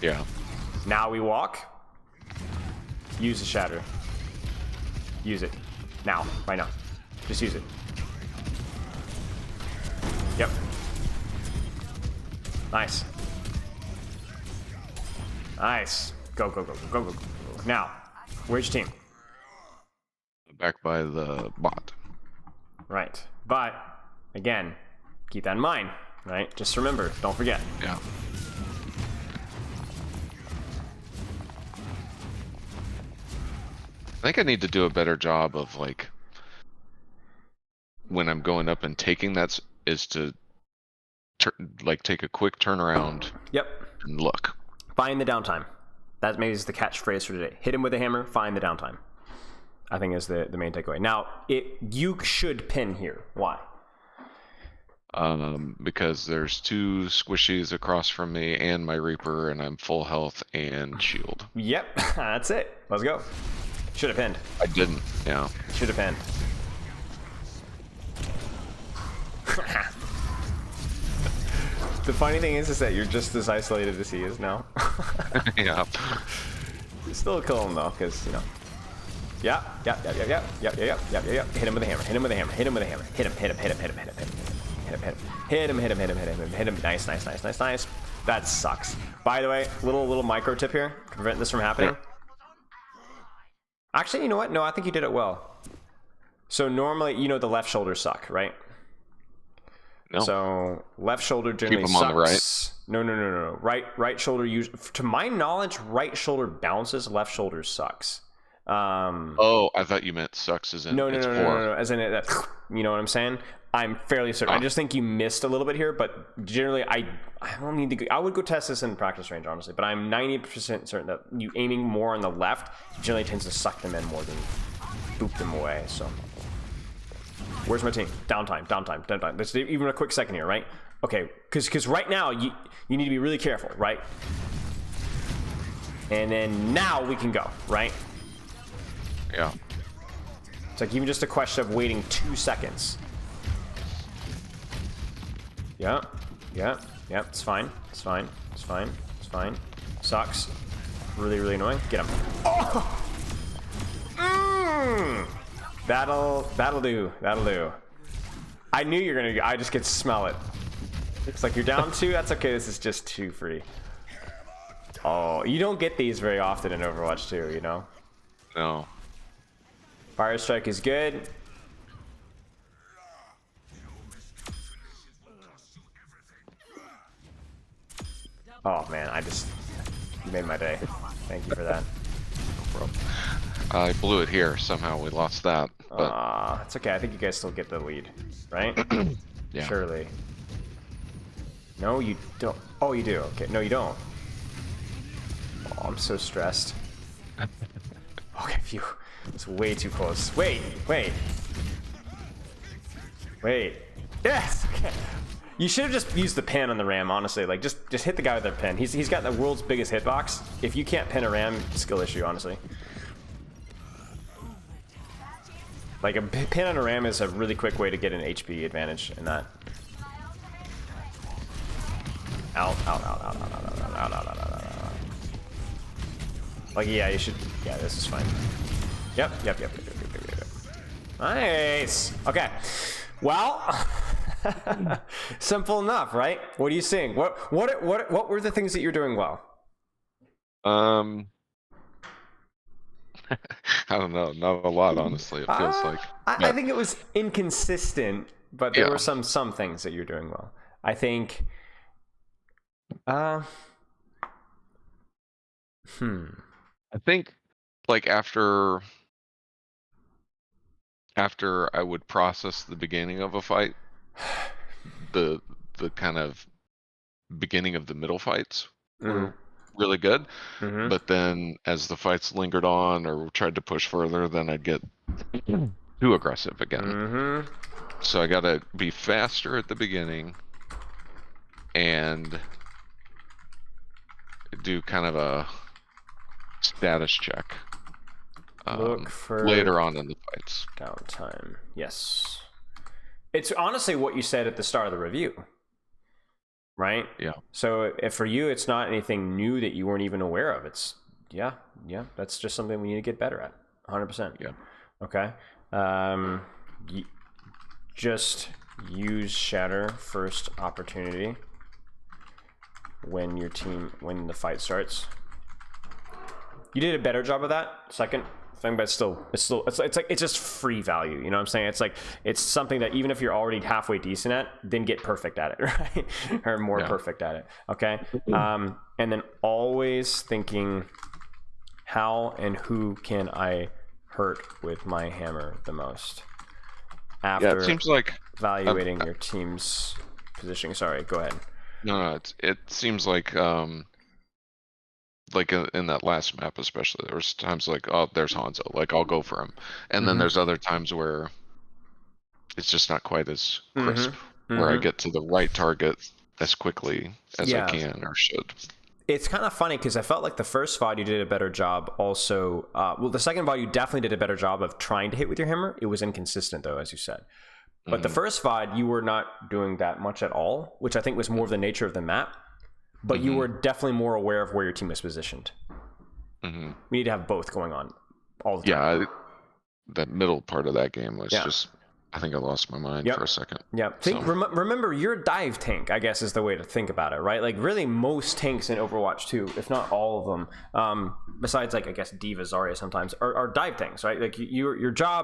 Yeah. Now we walk. Use the shatter. Use it. Now. Right now. Just use it. Yep. Nice. Nice. Go. Now, where's your team? Back by the bot. Right. But... Again, keep that in mind, right? Just remember, don't forget. Yeah. I think I need to do a better job of, like, when I'm going up and taking that, is to, take a quick turnaround. Yep. And look. Find the downtime. That maybe is the catchphrase for today. Hit him with a hammer, find the downtime. I think is the main takeaway. Now, you should pin here. Why? Because there's 2 squishies across from me and my Reaper, and I'm full health and shield. Yep, that's it. Let's go. Should have pinned. I didn't, yeah. Should have pinned. The funny thing is that you're just as isolated as he is now. Yeah. Still kill him though, because, you know. Yep. Hit him with a hammer. Hit him. Nice. That sucks. By the way, little micro tip here to prevent this from happening. Actually, you know what? No, I think you did it well. So normally, you know, the left shoulders suck, right? No. So left shoulder generally sucks. On the right. No. Right shoulder to my knowledge, right shoulder bounces, left shoulder sucks. Oh, I thought you meant sucks as in no, as in that, you know what I'm saying? I'm fairly certain. I just think you missed a little bit here, but generally I don't need to go, I would go test this in practice range, honestly, but I'm 90% certain that you aiming more on the left generally tends to suck them in more than boop them away. So where's my team? Downtime. Let's do even a quick second here, right? Okay, because right now you need to be really careful, right? And then now we can go, right? Yeah. It's like even just a question of waiting 2 seconds. Yeah, it's fine. It's fine. Sucks. Really, really annoying. Get him. Oh! That'll do. I knew you were gonna. I just could smell it. Looks like you're down 2. That's okay. This is just 2 free. Oh, you don't get these very often in Overwatch 2, you know? No. Fire Strike is good. Oh man, you made my day. Thank you for that. No problem. I blew it here. Somehow we lost that. But it's okay. I think you guys still get the lead, right? yeah. Surely. No, you don't. Oh, you do. Okay. No, you don't. Oh, I'm so stressed. Okay, phew. It's way too close. Wait. Yes. Okay. You should have just used the pin on the ram, honestly. Like, just hit the guy with their pin. He's got the world's biggest hitbox. If you can't pin a ram, skill issue, honestly. Like, a pin on a ram is a really quick way to get an HP advantage in that. Out. Like, yeah, you should. Yeah, this is fine. Yep. Nice. Okay. Well, simple enough, right? What are you seeing? What were the things that you're doing well? I don't know. Not a lot, honestly. It feels like. I think it was inconsistent, but there were some things that you're doing well. I think. I think, like, after I would process the beginning of a fight, the kind of beginning of the middle fights were really good. But then as the fights lingered on or tried to push further, then I'd get too aggressive again. So I gotta be faster at the beginning and do kind of a status check look for later on in the fights. Downtime. Yes. It's honestly what you said at the start of the review, right? Yeah. So if for you, it's not anything new that you weren't even aware of. It's yeah. That's just something we need to get better at. 100%. Yeah. Okay. Just use Shatter first opportunity when the fight starts. You did a better job of that second thing, but it's like it's just free value. You know what I'm saying? It's like it's something that even if you're already halfway decent at, then get perfect at it, right? Or more perfect at it. Okay. And then always thinking, how and who can I hurt with my hammer the most? After it seems like evaluating your team's positioning. Sorry, go ahead. No, it seems like in that last map especially, there was times like, oh, there's Hanzo, like I'll go for him, and then there's other times where it's just not quite as crisp, where I get to the right target as quickly as I can or should. It's kind of funny because I felt like the first VOD you did a better job also. Well, the second VOD you definitely did a better job of trying to hit with your hammer. It was inconsistent though, as you said. But the first VOD, you were not doing that much at all, which I think was more of the nature of the map. But you were definitely more aware of where your team was positioned. We need to have both going on all the time. Yeah, that middle part of that game was just, I think I lost my mind for a second. Yeah. Remember, you're a dive tank, I guess is the way to think about it, right? Like really most tanks in Overwatch 2, if not all of them, besides like, I guess D.Va, Zarya sometimes, are dive tanks, right? Like your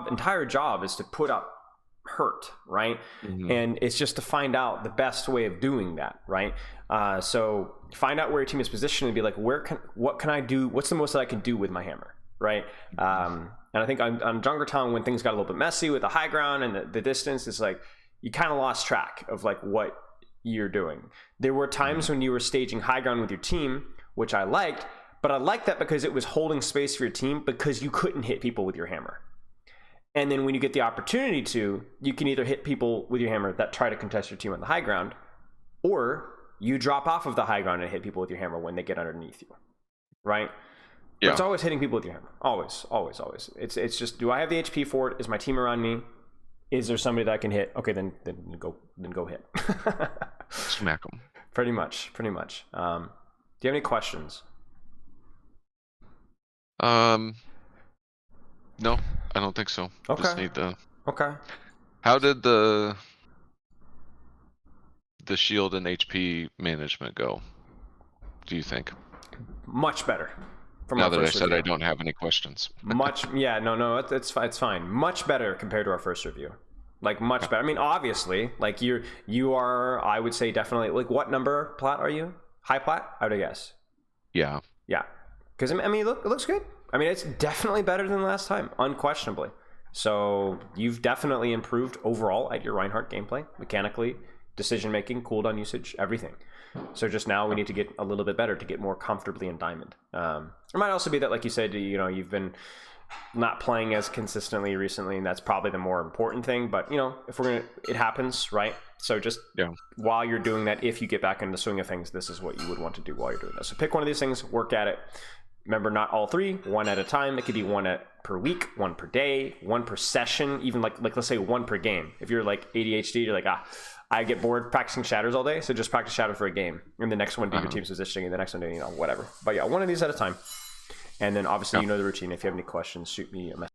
entire job is to put up hurt, right? And it's just to find out the best way of doing that, right? So find out where your team is positioned and be like, what can I do? What's the most that I can do with my hammer, right? And I think on Junkertown, when things got a little bit messy with the high ground and the distance, it's like you kind of lost track of like what you're doing. There were times when you were staging high ground with your team, which I liked, but I liked that because it was holding space for your team because you couldn't hit people with your hammer. And then when you get the opportunity to, you can either hit people with your hammer that try to contest your team on the high ground, or you drop off of the high ground and hit people with your hammer when they get underneath you, right? Yeah. But it's always hitting people with your hammer. Always, always, always. It's just, do I have the HP for it? Is my team around me? Is there somebody that I can hit? Okay, then go hit. Smack them. Pretty much. Do you have any questions? No, I don't think so. Okay. Just need the. Okay. How did the shield and HP management go? Do you think? Much better. Now that I said I don't have any questions. No, it's fine. Much better compared to our first review. Like much better. I mean, obviously, like you are. I would say definitely. Like, what number plat are you? High plat, I would guess. Yeah. Yeah. Because I mean, it looks good. I mean, it's definitely better than last time, unquestionably. So you've definitely improved overall at your Reinhardt gameplay, mechanically, decision making, cooldown usage, everything. So just now we need to get a little bit better to get more comfortably in Diamond. It might also be that, like you said, you've been not playing as consistently recently, and that's probably the more important thing. But if it happens, right? So just while you're doing that, if you get back into the swing of things, this is what you would want to do while you're doing that. So pick one of these things, work at it. Remember, not all three, one at a time. It could be one per week, one per day, one per session, even like let's say one per game. If you're like ADHD, you're like, I get bored practicing shatters all day, so just practice shatter for a game. And the next one, do your team's positioning, and the next one, do whatever. But yeah, one of these at a time. And then obviously, you know the routine. If you have any questions, shoot me a message.